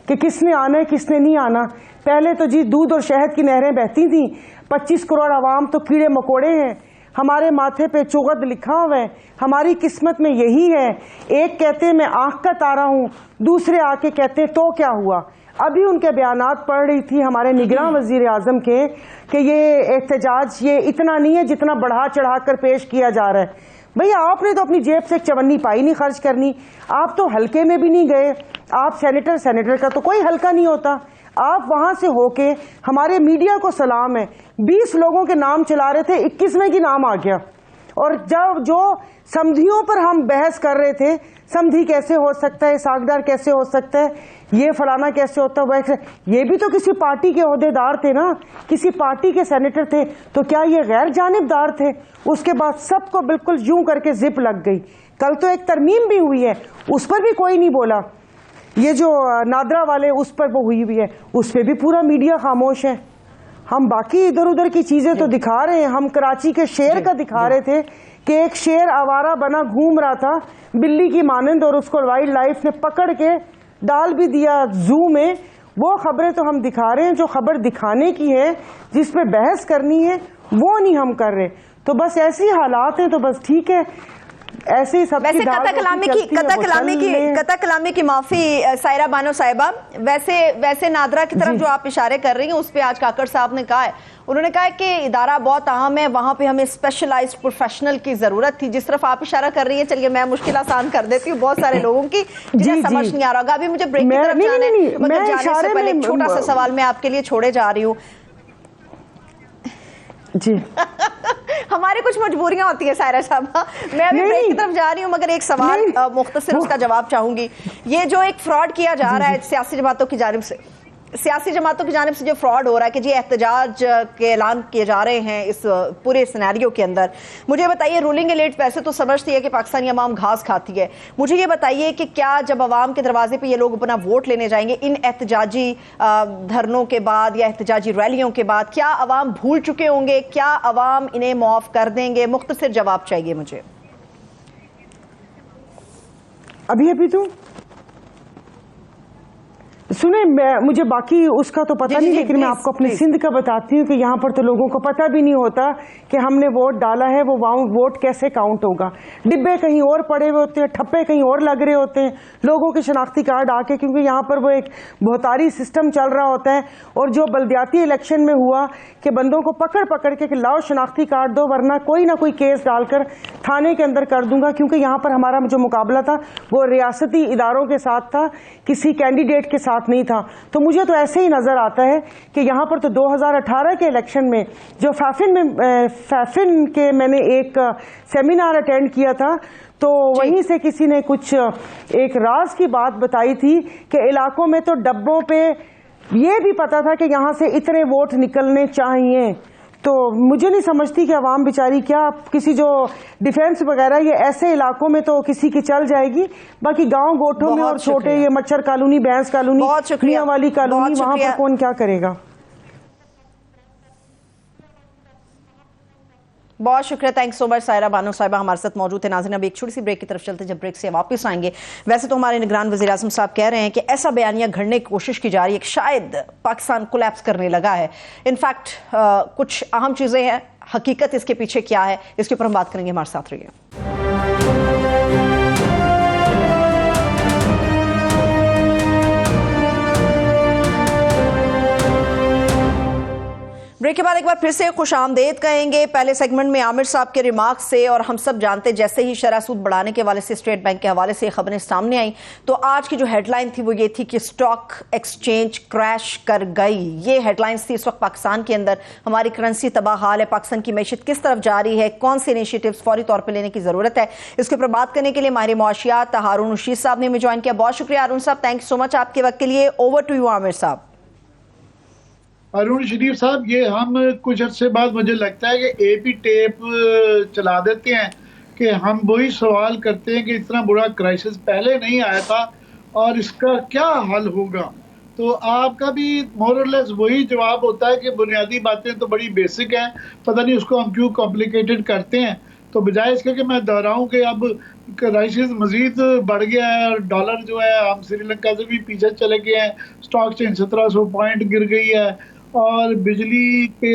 कि किसने आना है किसने नहीं आना। पहले तो जी दूध और शहद की नहरें बहती थीं, 25 करोड़ आवाम तो कीड़े मकोड़े हैं, हमारे माथे पे चुगद लिखा हुआ है, हमारी किस्मत में यही है। एक कहते हैं मैं आँख का तारा हूँ, दूसरे आके कहते हैं तो क्या हुआ। अभी उनके बयानात पढ़ रही थी हमारे निगरान वजीर आजम के कि ये एहतजाज ये इतना नहीं है जितना बढ़ा चढ़ा कर पेश किया जा रहा है। भैया आपने तो अपनी जेब से एक चवन्नी पाई नहीं खर्च करनी, आप तो हल्के में भी नहीं गए। आप सेनेटर का तो कोई हल्का नहीं होता, आप वहां से होके, हमारे मीडिया को सलाम है, 20 लोगों के नाम चला रहे थे, 21वें की नाम आ गया। और जब जो समधियों पर हम बहस कर रहे थे, समधी कैसे हो सकता है, सागदार कैसे हो सकता है, ये फलाना कैसे होता है, वैसे, ये भी तो किसी पार्टी के ओहदेदार थे ना, किसी पार्टी के सेनेटर थे, तो क्या ये गैर जानिबदार थे? उसके बाद सबको बिल्कुल यूं करके जिप लग गई। कल तो एक तरमीम भी हुई है, उस पर भी कोई नहीं बोला। ये जो नादरा वाले, उस पर वो हुई है, उस पर भी पूरा मीडिया खामोश है। हम बाकी इधर उधर की चीजें तो दिखा रहे हैं। हम कराची के शेर का दिखा रहे थे कि एक शेर आवारा बना घूम रहा था बिल्ली की मानंद, और उसको वाइल्ड लाइफ ने पकड़ के डाल भी दिया जू में। वो खबरें तो हम दिखा रहे हैं, जो खबर दिखाने की है, जिस पे बहस करनी है, वो नहीं हम कर रहे। तो बस ऐसी हालात हैं, तो बस ठीक है, ऐसे ही सब। वैसे कता कलामी की माफी सायरा बानो साहिबा, वैसे नादरा की तरफ जो आप इशारे कर रही हैं, उस पे आज काकड़ साहब ने कहा है, उन्होंने कहा कि इदारा बहुत अहम है, वहां पे हमें स्पेशलाइज्ड प्रोफेशनल की जरूरत थी। जिस तरफ आप इशारा कर रही है, चलिए मैं मुश्किल आसान कर देती हूँ बहुत सारे लोगों की, जिन्हें समझ नहीं आ रहा होगा। अभी मुझे ब्रेक की तरफ जाना है, मगर जाने से पहले एक छोटा सा सवाल मैं आपके लिए छोड़े जा रही हूँ जी। हमारी कुछ मजबूरियां होती है सायरा साहबा। मैं अभी ब्रेक की तरफ जा रही हूँ, मगर एक सवाल मुख्तसर उसका जवाब चाहूंगी। ये जो एक फ्रॉड किया जा रहा है सियासी जमातों की जानिब से, जो फ्रॉड हो रहा है कि जी एहतजाज के ऐलान किए जा रहे हैं इस पूरे सिनेरियो के अंदर, मुझे बताइए, रूलिंग एलिट वैसे तो समझती है कि पाकिस्तानी अवाम घास खाती है, मुझे ये बताइए कि क्या जब अवाम के दरवाजे पे ये लोग अपना वोट लेने जाएंगे इन एहतजाजी धरनों के बाद या एहतजाजी रैलियों के बाद, क्या अवाम भूल चुके होंगे? क्या अवाम इन्हें माफ कर देंगे? मुख्तसर जवाब चाहिए मुझे। अभी तो सुने, मुझे बाकी उसका तो पता नहीं, लेकिन मैं आपको अपने सिंध का बताती हूँ कि यहाँ पर तो लोगों को पता भी नहीं होता कि हमने वोट डाला है, वो वोट कैसे काउंट होगा। डिब्बे कहीं और पड़े हुए होते हैं, ठप्पे कहीं और लग रहे होते हैं, लोगों के शनाख्ती कार्ड आके, क्योंकि यहाँ पर वो एक बहुतारी सिस्टम चल रहा होता है। और जो बल्दियाती इलेक्शन में हुआ कि बंदों को पकड़ पकड़ के कि लाओ शनाख्ती कार्ड दो, वरना कोई ना कोई केस डालकर थाने के अंदर कर दूंगा, क्योंकि यहाँ पर हमारा जो मुकाबला था वो रियासती इदारों के साथ था, किसी कैंडिडेट के साथ नहीं था। तो मुझे तो ऐसे ही नजर आता है कि यहाँ पर तो 2018 के इलेक्शन में जो फैफिन के मैंने एक सेमिनार अटेंड किया था, तो वहीं से किसी ने कुछ एक राज की बात बताई थी कि इलाकों में तो डब्बों पे ये भी पता था कि यहाँ से इतने वोट निकलने चाहिए। तो मुझे नहीं समझती कि अवाम बेचारी क्या किसी जो डिफेंस वगैरह, ये ऐसे इलाकों में तो किसी की चल जाएगी, बाकी गांव गोठों में और छोटे ये मच्छर कॉलोनी, भैंस कॉलोनी, मियां वाली कॉलोनी, वहां पर कौन क्या करेगा। बहुत शुक्रिया, thanks so much Saira Bano साहिबा हमारे साथ मौजूद है। नाज़रीन, अभी एक छोटी सी ब्रेक की तरफ चलते हैं, जब ब्रेक से वापस आएंगे। वैसे तो हमारे निगरान वज़ीर आज़म साहब कह रहे हैं कि ऐसा बयानिया घड़ने की कोशिश की जा रही है कि शायद पाकिस्तान कोलैप्स करने लगा है। इनफैक्ट कुछ अहम चीज़ें हैं, हकीकत इसके पीछे क्या है, इसके ऊपर हम बात करेंगे। हमारे साथ रहिए। ब्रेक के बाद एक बार फिर से खुश आमदेद कहेंगे। पहले सेगमेंट में आमिर साहब के रिमार्क से, और हम सब जानते जैसे ही शरह सूद बढ़ाने के हवाले से, स्टेट बैंक के हवाले से खबरें सामने आई, तो आज की जो हेडलाइन थी वो ये थी कि स्टॉक एक्सचेंज क्रैश कर गई। ये हेडलाइंस थी। इस वक्त पाकिस्तान के अंदर हमारी करेंसी तबाह हाल है, पाकिस्तान की मैशियत किस तरफ जा रही है, कौन से इनिशिएटिव्स फौरी तौर पर लेने की जरूरत है, इसके ऊपर बात करने के लिए माहिर मुआशियात हारून रशीद साहब ने हमें ज्वाइन किया। बहुत शुक्रिया हारून साहब, थैंक यू सो मच आपके वक्त के लिए। ओवर टू यू आमिर साहब। अरुण शरीफ साहब, ये हम कुछ अर्से बाद मुझे लगता है कि एपी टेप चला देते हैं कि हम वही सवाल करते हैं कि इतना बुरा क्राइसिस पहले नहीं आया था और इसका क्या हल होगा। तो आपका भी मोरलेस वही जवाब होता है कि बुनियादी बातें तो बड़ी बेसिक हैं, पता नहीं उसको हम क्यों कॉम्प्लिकेटेड करते हैं। तो बजाय इसके कि मैं दोहराऊं कि अब क्राइसिस मजीद बढ़ गया है और डॉलर जो है, हम श्रीलंका से भी पीछे चले गए हैं, स्टॉक चेंज 1700 पॉइंट गिर गई है, और बिजली के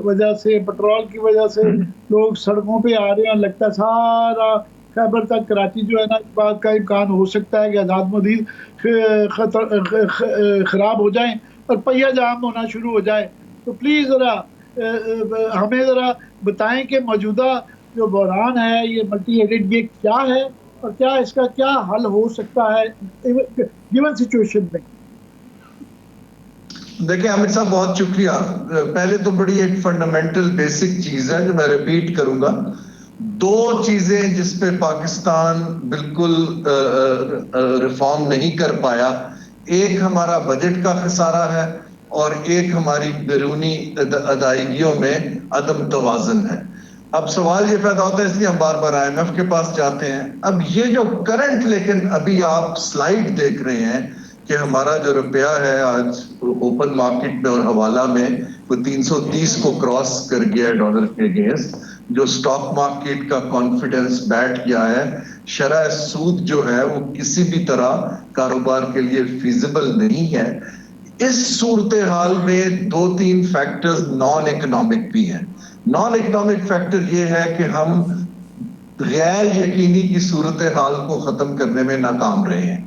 वजह से, पेट्रोल की वजह से लोग सड़कों पे आ रहे हैं। लगता है सारा खैबर तक कराची जो है ना, इस बात का इम्कान हो सकता है कि आज़ाद मदीद ख़राब हो जाए और पहिया जाम होना शुरू हो जाए। तो प्लीज़ ज़रा हमें ज़रा बताएं कि मौजूदा जो बहरान है, ये मल्टी हेडेड, ये क्या है और क्या इसका क्या हल हो सकता है गिवन सिचुएशन में। देखिए आमिर साहब, बहुत शुक्रिया। पहले तो बड़ी एक फंडामेंटल बेसिक चीज है जो मैं रिपीट करूंगा। दो चीजें जिस पे पाकिस्तान बिल्कुल रिफॉर्म नहीं कर पाया, एक हमारा बजट का खसारा है और एक हमारी बैरूनी अदायगियों में अदम तवाज़ुन है। अब सवाल ये पैदा होता है, इसलिए हम बार बार IMF के पास जाते हैं। अब ये जो करंट, लेकिन अभी आप स्लाइड देख रहे हैं कि हमारा जो रुपया है आज ओपन मार्केट में और हवाला में वो 330 को क्रॉस कर गया है डॉलर के अगेंस्ट। जो स्टॉक मार्केट का कॉन्फिडेंस बैठ गया है, शरह सूद जो है वो किसी भी तरह कारोबार के लिए फिजिबल नहीं है। इस सूरत हाल में दो तीन फैक्टर्स नॉन इकोनॉमिक भी हैं। नॉन इकोनॉमिक फैक्टर ये है कि हम गैर यकीनी की सूरत हाल को खत्म करने में नाकाम रहे हैं।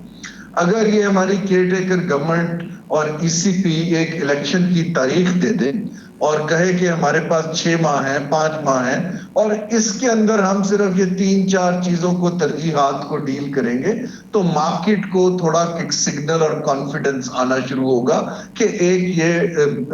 अगर ये हमारी केयरटेकर गवर्नमेंट और ECP एक इलेक्शन की तारीख दे दे और कहे कि हमारे पास 6 माह है, 5 माह है, और इसके अंदर हम सिर्फ ये 3-4 चीजों को तरजीहात को डील करेंगे, तो मार्केट को थोड़ा एक सिग्नल और कॉन्फिडेंस आना शुरू होगा कि एक ये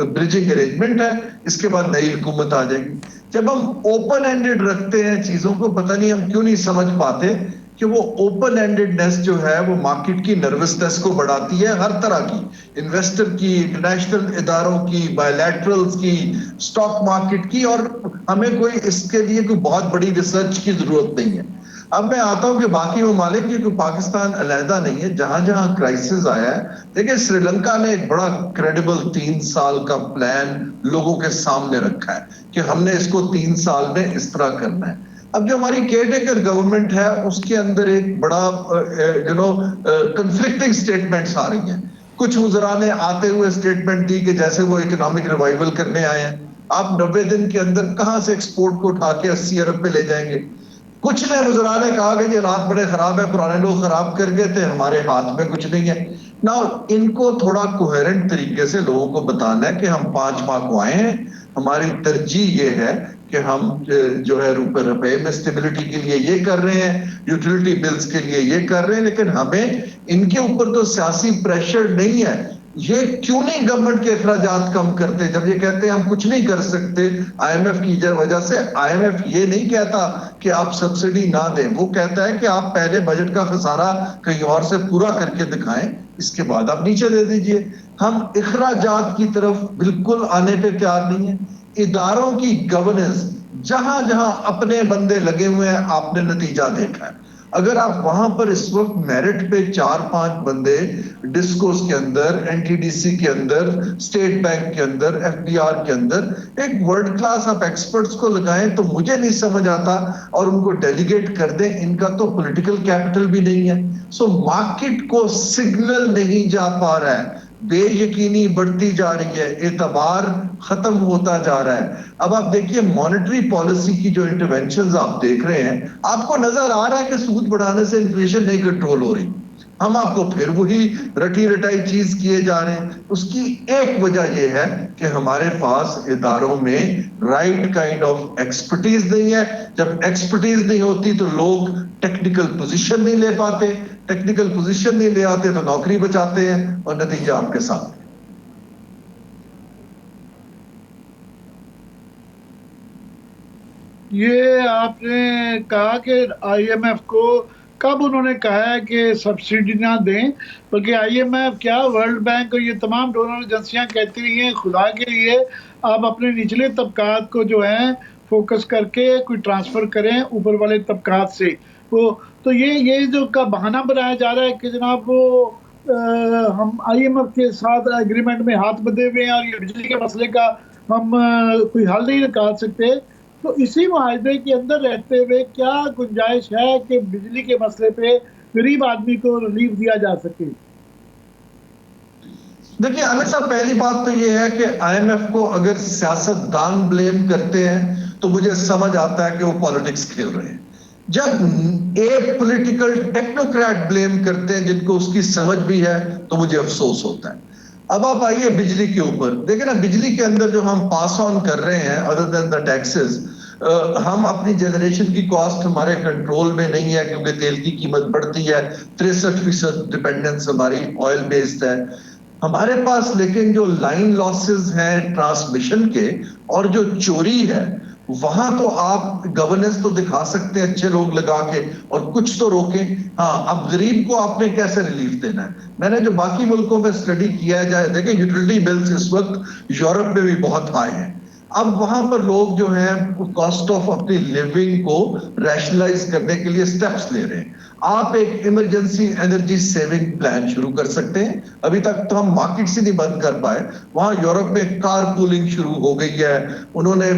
ब्रिजिंग अरेंजमेंट है, इसके बाद नई हुकूमत आ जाएगी। जब हम ओपन एंडेड रखते हैं चीजों को, पता नहीं हम क्यों नहीं समझ पाते कि वो ओपन एंडेडनेस जो है वो मार्केट की नर्वसनेस को बढ़ाती है, हर तरह की, इन्वेस्टर की, इंटरनेशनल इदारों की, बायलैटरल्स की, स्टॉक मार्केट की, और हमें कोई इसके लिए कोई बहुत बड़ी रिसर्च की जरूरत नहीं है। अब मैं आता हूं कि बाकी ममालिक की, कोई पाकिस्तान अलहदा नहीं है, जहां जहां क्राइसिस आया है। देखिए श्रीलंका ने एक बड़ा क्रेडिबल 3 साल का प्लान लोगों के सामने रखा है कि हमने इसको 3 साल में इस तरह करना है। अब जो हमारी केयरटेकर गवर्नमेंट है उसके अंदर एक बड़ा कंफ्लिक्टिंग स्टेटमेंट्स आ रही हैं। कुछ वज़रा ने आते हुए स्टेटमेंट दी कि जैसे वो इकोनॉमिक रिवाइवल करने आए हैं। आप 90 दिन के अंदर कहां से एक्सपोर्ट को उठा के 80 अरब पे ले जाएंगे? कुछ ने वज़रा ने कहा कि ये हालात बड़े खराब है, पुराने लोग खराब कर गए थे, हमारे हाथ में कुछ नहीं है ना। इनको थोड़ा कोहेरेंट तरीके से लोगों को बताना है कि हम 5 माह को आए हैं, हमारी तरजीह ये है कि हम जो है रुपए में स्टेबिलिटी के लिए ये कर रहे हैं, यूटिलिटी बिल्स के लिए ये कर रहे हैं, लेकिन हमें इनके ऊपर तो सियासी प्रेशर नहीं है। ये क्यों नहीं गवर्नमेंट के अखराजात कम करते? जब ये कहते हैं हम कुछ नहीं कर सकते IMF की वजह से, IMF ये नहीं कहता कि आप सब्सिडी ना दें, वो कहता है कि आप पहले बजट का खसारा कहीं और से पूरा करके दिखाएं, इसके बाद आप नीचे दे दीजिए। हम अखराजात की तरफ बिल्कुल आने पे तैयार नहीं है। इदारों की गवर्नेंस, जहां जहां अपने बंदे लगे हुए हैं, आपने नतीजा देखा है। अगर आप वहां पर इस वक्त मेरिट पे 4-5 बंदे डिस्कोस के अंदर, NTDC के अंदर, स्टेट बैंक के अंदर, FBR के अंदर एक वर्ल्ड क्लास आप एक्सपर्ट्स को लगाएं तो मुझे नहीं समझ आता, और उनको डेलीगेट कर दें। इनका तो पॉलिटिकल कैपिटल भी नहीं है। सो मार्केट को सिग्नल नहीं जा पा रहा है, बेयकीनी बढ़ती जा रही है, एतबार खत्म होता जा रहा है। अब आप देखिए मॉनेटरी पॉलिसी की जो इंटरवेंशंस आप देख रहे हैं, आपको नजर आ रहा है कि सूद बढ़ाने से इन्फ्लेशन नहीं कंट्रोल हो रही। हम आपको फिर वही रटी रटाई चीज किए जा रहे हैं। उसकी एक वजह यह है कि हमारे पास इदारों में राइट काइंड ऑफ एक्सपर्टीज नहीं है। जब एक्सपर्टीज नहीं होती तो लोग टेक्निकल पोजीशन नहीं ले पाते, टेक्निकल पोजीशन नहीं ले आते तो नौकरी बचाते हैं, और नतीजा आपके साथ। ये आपने कहा कि IMF को कब उन्होंने कहा है कि सब्सिडी ना दें, बल्कि IMF क्या वर्ल्ड बैंक और ये तमाम डोनर एजेंसियां कहती हुई हैं खुदा के लिए आप अपने निचले तबकात को जो है फोकस करके कोई ट्रांसफर करें ऊपर वाले तबकात से। वो तो ये जो का बहाना बनाया जा रहा है कि जनाब वो हम IMF के साथ एग्रीमेंट में हाथ बंधे हुए हैं और ये बिजली के मसले का हम कोई हल नहीं निकाल सकते। तो इसी मुआहदे के अंदर रहते हुए क्या गुंजाइश है कि बिजली के मसले पे गरीब आदमी को रिलीफ दिया जा सके? देखिए अमित साहब, पहली बात तो ये है कि IMF को अगर सियासतदान ब्लेम करते हैं तो मुझे समझ आता है कि वो पॉलिटिक्स खेल रहे हैं। जब एक पॉलिटिकल टेक्नोक्रेट ब्लेम करते हैं जिनको उसकी समझ भी है तो मुझे अफसोस होता है। अब आप आइए बिजली के ऊपर, देखिए ना, बिजली के अंदर जो हम पास ऑन कर रहे हैं अदर देन द टैक्सेस, हम अपनी जनरेशन की कॉस्ट हमारे कंट्रोल में नहीं है क्योंकि तेल की कीमत बढ़ती है। 63% डिपेंडेंस हमारी ऑयल बेस्ड है। हमारे पास लेकिन जो लाइन लॉसेस हैं ट्रांसमिशन के और जो चोरी है, वहां तो आप गवर्नेंस तो दिखा सकते हैं अच्छे लोग लगा के और कुछ तो रोकें। हाँ, अब गरीब को आपने कैसे रिलीफ देना है? मैंने जो बाकी मुल्कों में स्टडी किया है, जाए देखें यूटिलिटी बिल्स इस वक्त यूरोप में भी बहुत हाई हैं। अब वहां पर लोग जो हैं कॉस्ट ऑफ अपनी लिविंग को रैशनलाइज करने के लिए स्टेप्स ले रहे हैं। आप एक इमरजेंसी एनर्जी सेविंग प्लान शुरू कर सकते हैं। अभी तक तो हम मार्केट से नहीं बंद कर पाए। वहां यूरोप में कार पूलिंग शुरू हो गई है, उन्होंने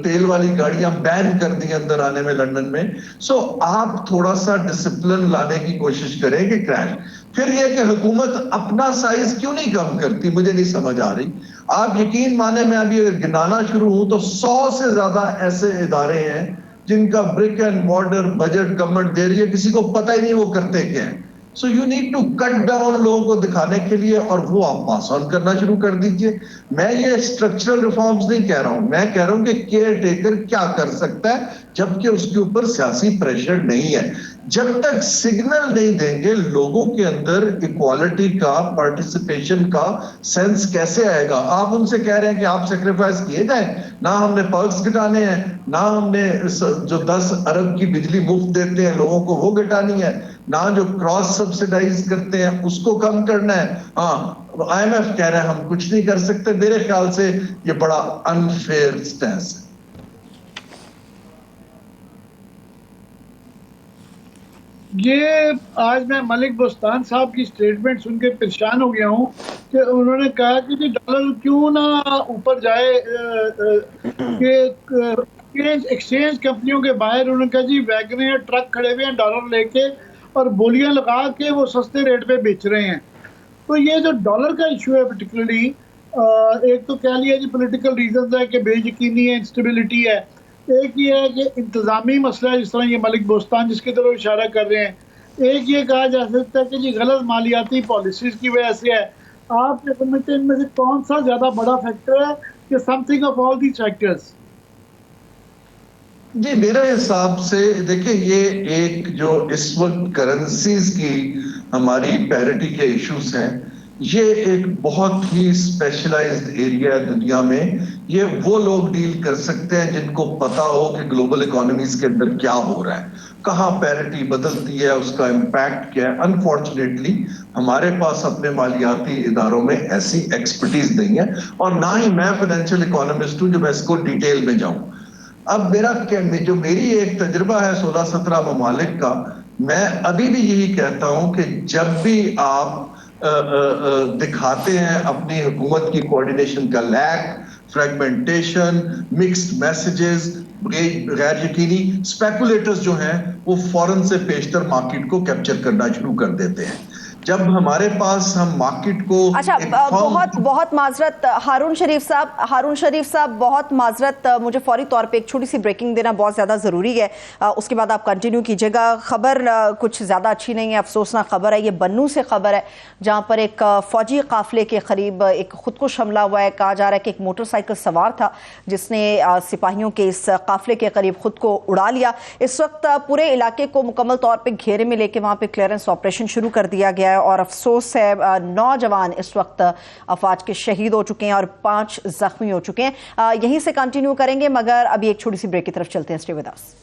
तेल वाली गाड़ियां बैन कर दी अंदर आने में लंदन में। सो आप थोड़ा सा डिसिप्लिन लाने की कोशिश करें कि क्रैश। फिर यह कि हुकूमत अपना साइज क्यों नहीं कम करती, मुझे नहीं समझ आ रही। आप यकीन माने, मैं अभी गिनाना शुरू हूं तो 100 से ज्यादा ऐसे इदारे हैं जिनका brick and mortar budget government दे रही है, किसी को पता ही नहीं वो करते क्या है। So you need to cut down लोगों को दिखाने के लिए, और वो आप पास ऑन करना शुरू कर दीजिए। मैं ये स्ट्रक्चरल रिफॉर्म्स नहीं कह रहा हूं, मैं कह रहा हूं कि केयर टेकर क्या कर सकता है जबकि उसके ऊपर सियासी प्रेशर नहीं है। जब तक सिग्नल नहीं देंगे लोगों के अंदर इक्वालिटी का, पार्टिसिपेशन का सेंस कैसे आएगा? आप उनसे कह रहे हैं कि आप सेक्रीफाइस किए जाए, ना हमने पर्क्स घटाने हैं, ना हमने जो 10 अरब की बिजली मुफ्त देते हैं लोगों को वो घटानी है, ना जो क्रॉस सब्सिडाइज करते हैं उसको कम करना है। हाँ, IMF कह रहे हैं हम कुछ नहीं कर सकते। मेरे ख्याल से ये बड़ा अनफेयर स्टैंस है। ये आज मैं मलिक बोस्तान साहब की स्टेटमेंट सुन के परेशान हो गया हूँ कि उन्होंने कहा कि डॉलर क्यों ना ऊपर जाए, कि एक्सचेंज कंपनियों के बाहर उन्होंने कहा जी वैगन ट्रक खड़े हुए हैं डॉलर लेके और बोलियां लगा के वो सस्ते रेट पे बेच रहे हैं। तो ये जो डॉलर का इशू है पर्टिकुलरली, एक तो कह लिया जी पॉलिटिकल रीजन है कि बेयकीनी है, इंस्टेबिलिटी है। एक ये है कि इंतज़ामी मसला है, जिस तरह ये मलिक बोस्तान जिसकी तरफ इशारा कर रहे हैं। एक ये कहा जा सकता है कि जी गलत मालियाती पॉलिसीज की वजह से है। आप क्या समझते हैं इनमें से कौन सा ज़्यादा बड़ा फैक्टर है कि something of all these factors? जी, मेरे हिसाब से देखिए, ये एक जो इस वक्त करेंसीज की हमारी पैरिटी के इश्यूज हैं, ये एक बहुत ही स्पेशलाइज्ड एरिया है दुनिया में। ये वो लोग डील कर सकते हैं जिनको पता हो कि ग्लोबल इकोनॉमीज के अंदर क्या हो रहा है, कहाँ पैरिटी बदलती है, उसका इम्पैक्ट क्या है। अनफॉर्चुनेटली हमारे पास अपने मालियाती इदारों में ऐसी एक्सपर्टीज नहीं है, और ना ही मैं फाइनेंशियल इकोनॉमिस्ट हूं जो मैं इसको डिटेल में जाऊं। अब जो मेरी एक तजुर्बा है 16-17 ममालिक का, मैं अभी भी यही कहता हूं कि जब भी आप दिखाते हैं अपनी हुकूमत की कोऑर्डिनेशन का लैक, फ्रेगमेंटेशन, मिक्स्ड मैसेजेस, गैर यकीनी, स्पेकुलेटर्स जो हैं वो फौरन से पेशतर मार्केट को कैप्चर करना शुरू कर देते हैं। जब हमारे पास हम मार्केट को अच्छा, बहुत माजरत हारून शरीफ साहब, बहुत माजरत, मुझे फौरी तौर पे एक छोटी सी ब्रेकिंग देना बहुत ज़्यादा ज़रूरी है, उसके बाद आप कंटिन्यू कीजिएगा। खबर कुछ ज़्यादा अच्छी नहीं है, अफसोसनाक खबर है। ये बन्नू से खबर है जहाँ पर एक फौजी काफिले के करीब एक खुदकुश हमला हुआ है। कहा जा रहा है कि एक मोटरसाइकिल सवार था जिसने सिपाहियों के इस काफिले के करीब खुद को उड़ा लिया। इस वक्त पूरे इलाके को मुकम्मल तौर पर घेरे में लेके वहाँ पर क्लियरेंस ऑपरेशन शुरू कर दिया गया है, और अफसोस है 9 जवान इस वक्त अफवाज के शहीद हो चुके हैं और 5 जख्मी हो चुके हैं। यहीं से कंटिन्यू करेंगे, मगर अभी एक छोटी सी ब्रेक की तरफ चलते हैं। Stay with us.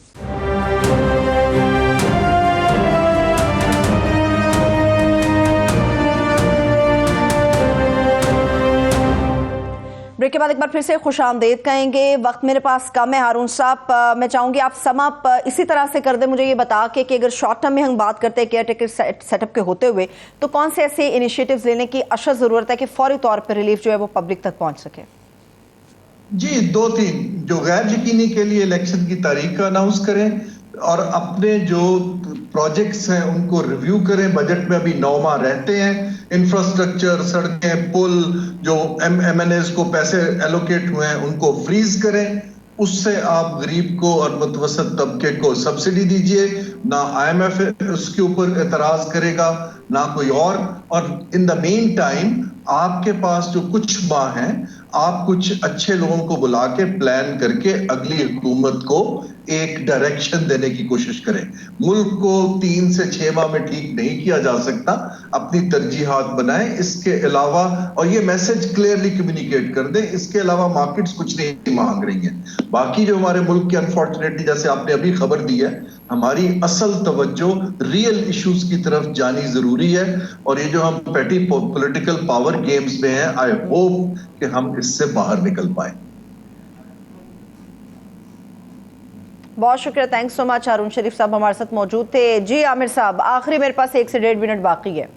ब्रेक के बाद एक बार फिर से खुश आमदेद कहेंगे। वक्त मेरे पास कम है हारून साहब, मैं चाहूंगी आप सम अप इसी तरह से कर दें, मुझे ये बता के कि अगर शॉर्ट टर्म में हम बात करते हैं केयर टेकर सेटअप के होते हुए, तो कौन से ऐसे इनिशिएटिव्स लेने की अशद जरूरत है कि फौरी तौर पर रिलीफ जो है वो पब्लिक तक पहुंच सके? जी, 2-3 जो गैर यकीनी के लिए इलेक्शन की तारीख का अनाउंस करें, और अपने जो प्रोजेक्ट्स हैं उनको रिव्यू करें। बजट में अभी 9 माह रहते हैं। इंफ्रास्ट्रक्चर, सड़कें, पुल, जो MNAs को पैसे एलोकेट हुए हैं उनको फ्रीज करें। उससे आप गरीब को और मुतवसत तबके को सब्सिडी दीजिए। ना IMF उसके ऊपर एतराज करेगा, ना कोई और इन द मेन टाइम आपके पास जो कुछ माह हैं आप कुछ अच्छे लोगों को बुला के प्लान करके अगली हुकूमत को एक डायरेक्शन देने की कोशिश करें। मुल्क को 3 से 6 माह में ठीक नहीं किया जा सकता, अपनी तरजीहात बनाएं। इसके अलावा, और ये मैसेज क्लियरली कम्युनिकेट कर दें, इसके अलावा मार्केट्स कुछ नहीं मांग रही हैं। बाकी जो हमारे मुल्क के अनफॉर्चुनेटली, जैसे आपने अभी खबर दी है, हमारी असल तवज्जो रियल इश्यूज की तरफ जानी जरूरी है। और ये जो हम पेटी पॉलिटिकल पावर गेम्स में हैं, आई होप कि हम इससे बाहर निकल पाए। बहुत शुक्रिया, थैंक्स सो मच। हारून शरीफ साहब हमारे साथ मौजूद थे। जी आमिर साहब, आखिरी मेरे पास 1 से 1.5 मिनट बाकी है।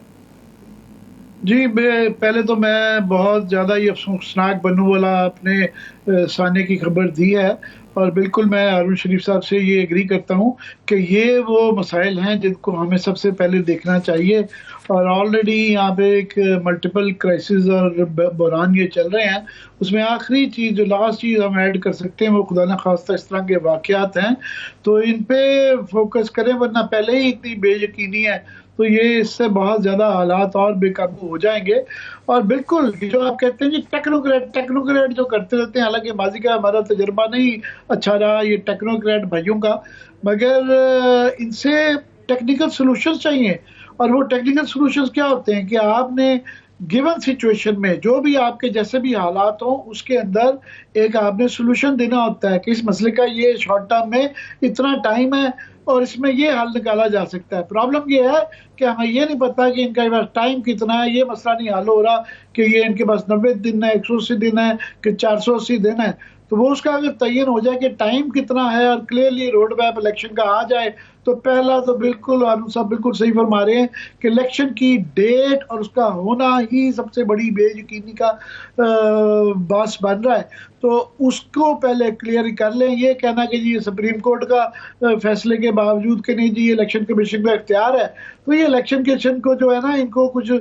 जी, पहले तो मैं बहुत ज़्यादा ये अफसोसनाक बनू वाला अपने साने की खबर दी है, और बिल्कुल मैं हारून शरीफ साहब से ये एग्री करता हूँ कि ये वो मसाइल हैं जिनको हमें सबसे पहले देखना चाहिए। और ऑलरेडी यहाँ पे एक मल्टीपल क्राइसिस और बहरान ये चल रहे हैं, उसमें आखिरी चीज़ जो लास्ट चीज़ हम ऐड कर सकते हैं वो खुदा न खास्ता इस तरह के वाक़यात हैं, तो इन पे फोकस करें, वरना पहले ही इतनी बेयकीनी है तो ये इससे बहुत ज़्यादा हालात और बेकाबू हो जाएंगे। और बिल्कुल जो आप कहते हैं जी टेक्नोक्रेट जो करते रहते हैं, हालांकि माजी का हमारा तजर्बा नहीं अच्छा रहा ये टेक्नोक्रेट भाइयों का, मगर इनसे टेक्निकल सोल्यूशन चाहिए। और वो टेक्निकल सॉल्यूशंस क्या होते हैं कि आपने गिवन सिचुएशन में जो भी आपके जैसे भी हालात हो उसके अंदर एक आपने सॉल्यूशन देना होता है कि इस मसले का ये शॉर्ट टर्म में इतना टाइम है और इसमें ये हल निकाला जा सकता है। प्रॉब्लम ये है कि हमें ये नहीं पता कि इनके पास टाइम कितना है, ये मसला नहीं हल हो रहा कि ये इनके पास 90 दिन है, 180 दिन है कि 480 दिन है। तो वो उसका अगर तयन हो जाए कि टाइम कितना है और क्लियरली रोड मैप इलेक्शन का आ जाए, तो पहला तो बिल्कुल हारून साहब बिल्कुल सही फरमा रहे हैं कि इलेक्शन की डेट और उसका होना ही सबसे बड़ी बेयकीनी का बास बन रहा है। तो उसको पहले क्लियर कर लें। ये कहना कि जी सुप्रीम कोर्ट का फैसले के बावजूद कि नहीं जी ये इलेक्शन कमीशन का इख्तियार है, तो ये इलेक्शन कमीशन को जो है ना, इनको कुछ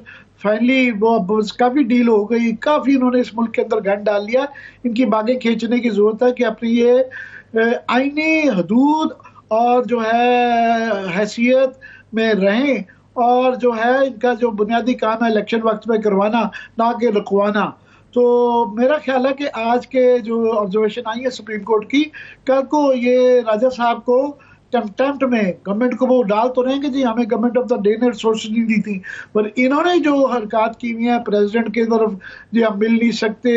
फाइनली वो काफ़ी डील हो गई, काफ़ी इन्होंने इस मुल्क के अंदर गंद डाल लिया। इनकी बागें खींचने की ज़रूरत है कि अपनी ये आईनी हदूद और जो है हैसियत में रहें, और जो है इनका जो बुनियादी काम है इलेक्शन वक्त में करवाना, ना कि रुकवाना। तो मेरा ख्याल है कि आज के जो ऑब्जर्वेशन आई है सुप्रीम कोर्ट की, कल को ये राजा साहब को कंटेम्प्ट में गवर्नमेंट को वो डाल तो रहेंगे जी हमें गवर्नमेंट ऑफ द डे ने रिसोर्सेज नहीं दी थी, पर इन्होंने जो हरकत की हुई है प्रेसिडेंट की तरफ जी हम मिल नहीं सकते,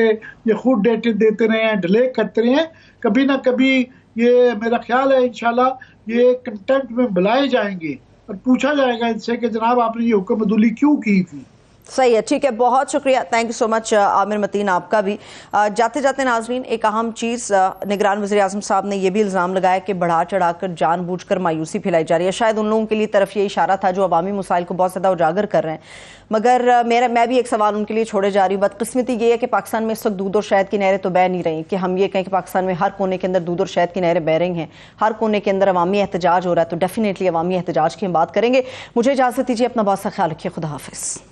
ये खुद डेट देते रहे हैं, डिले करते रहे हैं, कभी ना कभी ये मेरा ख्याल है इंशाल्लाह ये कंटेम्प्ट में बुलाए जाएंगे और पूछा जाएगा इनसे कि जनाब आपने ये हुक्म अदुली क्यों की थी। सही है, ठीक है, बहुत शुक्रिया, thank you so much Aamir Mateen आपका भी। जाते जाते नाजरीन, एक अहम चीज़, निगरान वज़ीर आज़म साहब ने यह भी इल्ज़ाम लगाया कि बढ़ा चढ़ाकर जानबूझकर मायूसी फैलाई जा रही है। शायद उन लोगों के लिए तरफ ये इशारा था जो अवामी मसाइल को बहुत ज़्यादा उजागर कर रहे हैं, मगर मैं भी एक सवाल उनके लिए छोड़े जा रही हूँ। बदकिस्मती ये है कि पाकिस्तान में इस वक्त दूध और शहद की नहरें तो बह नहीं रही कि हम ये कहें कि पाकिस्तान में हर कोने के अंदर दूध और शहद की नहरें बह रही हैं, हर कोने के अंदर अवामी एहतजाज हो रहा है। तो डेफिनेटली अवामी एहतजाज की हम बात करेंगे। मुझे इजाज़त दीजिए, अपना बहुत सा ख्याल रखिए, खुदा हाफिज़।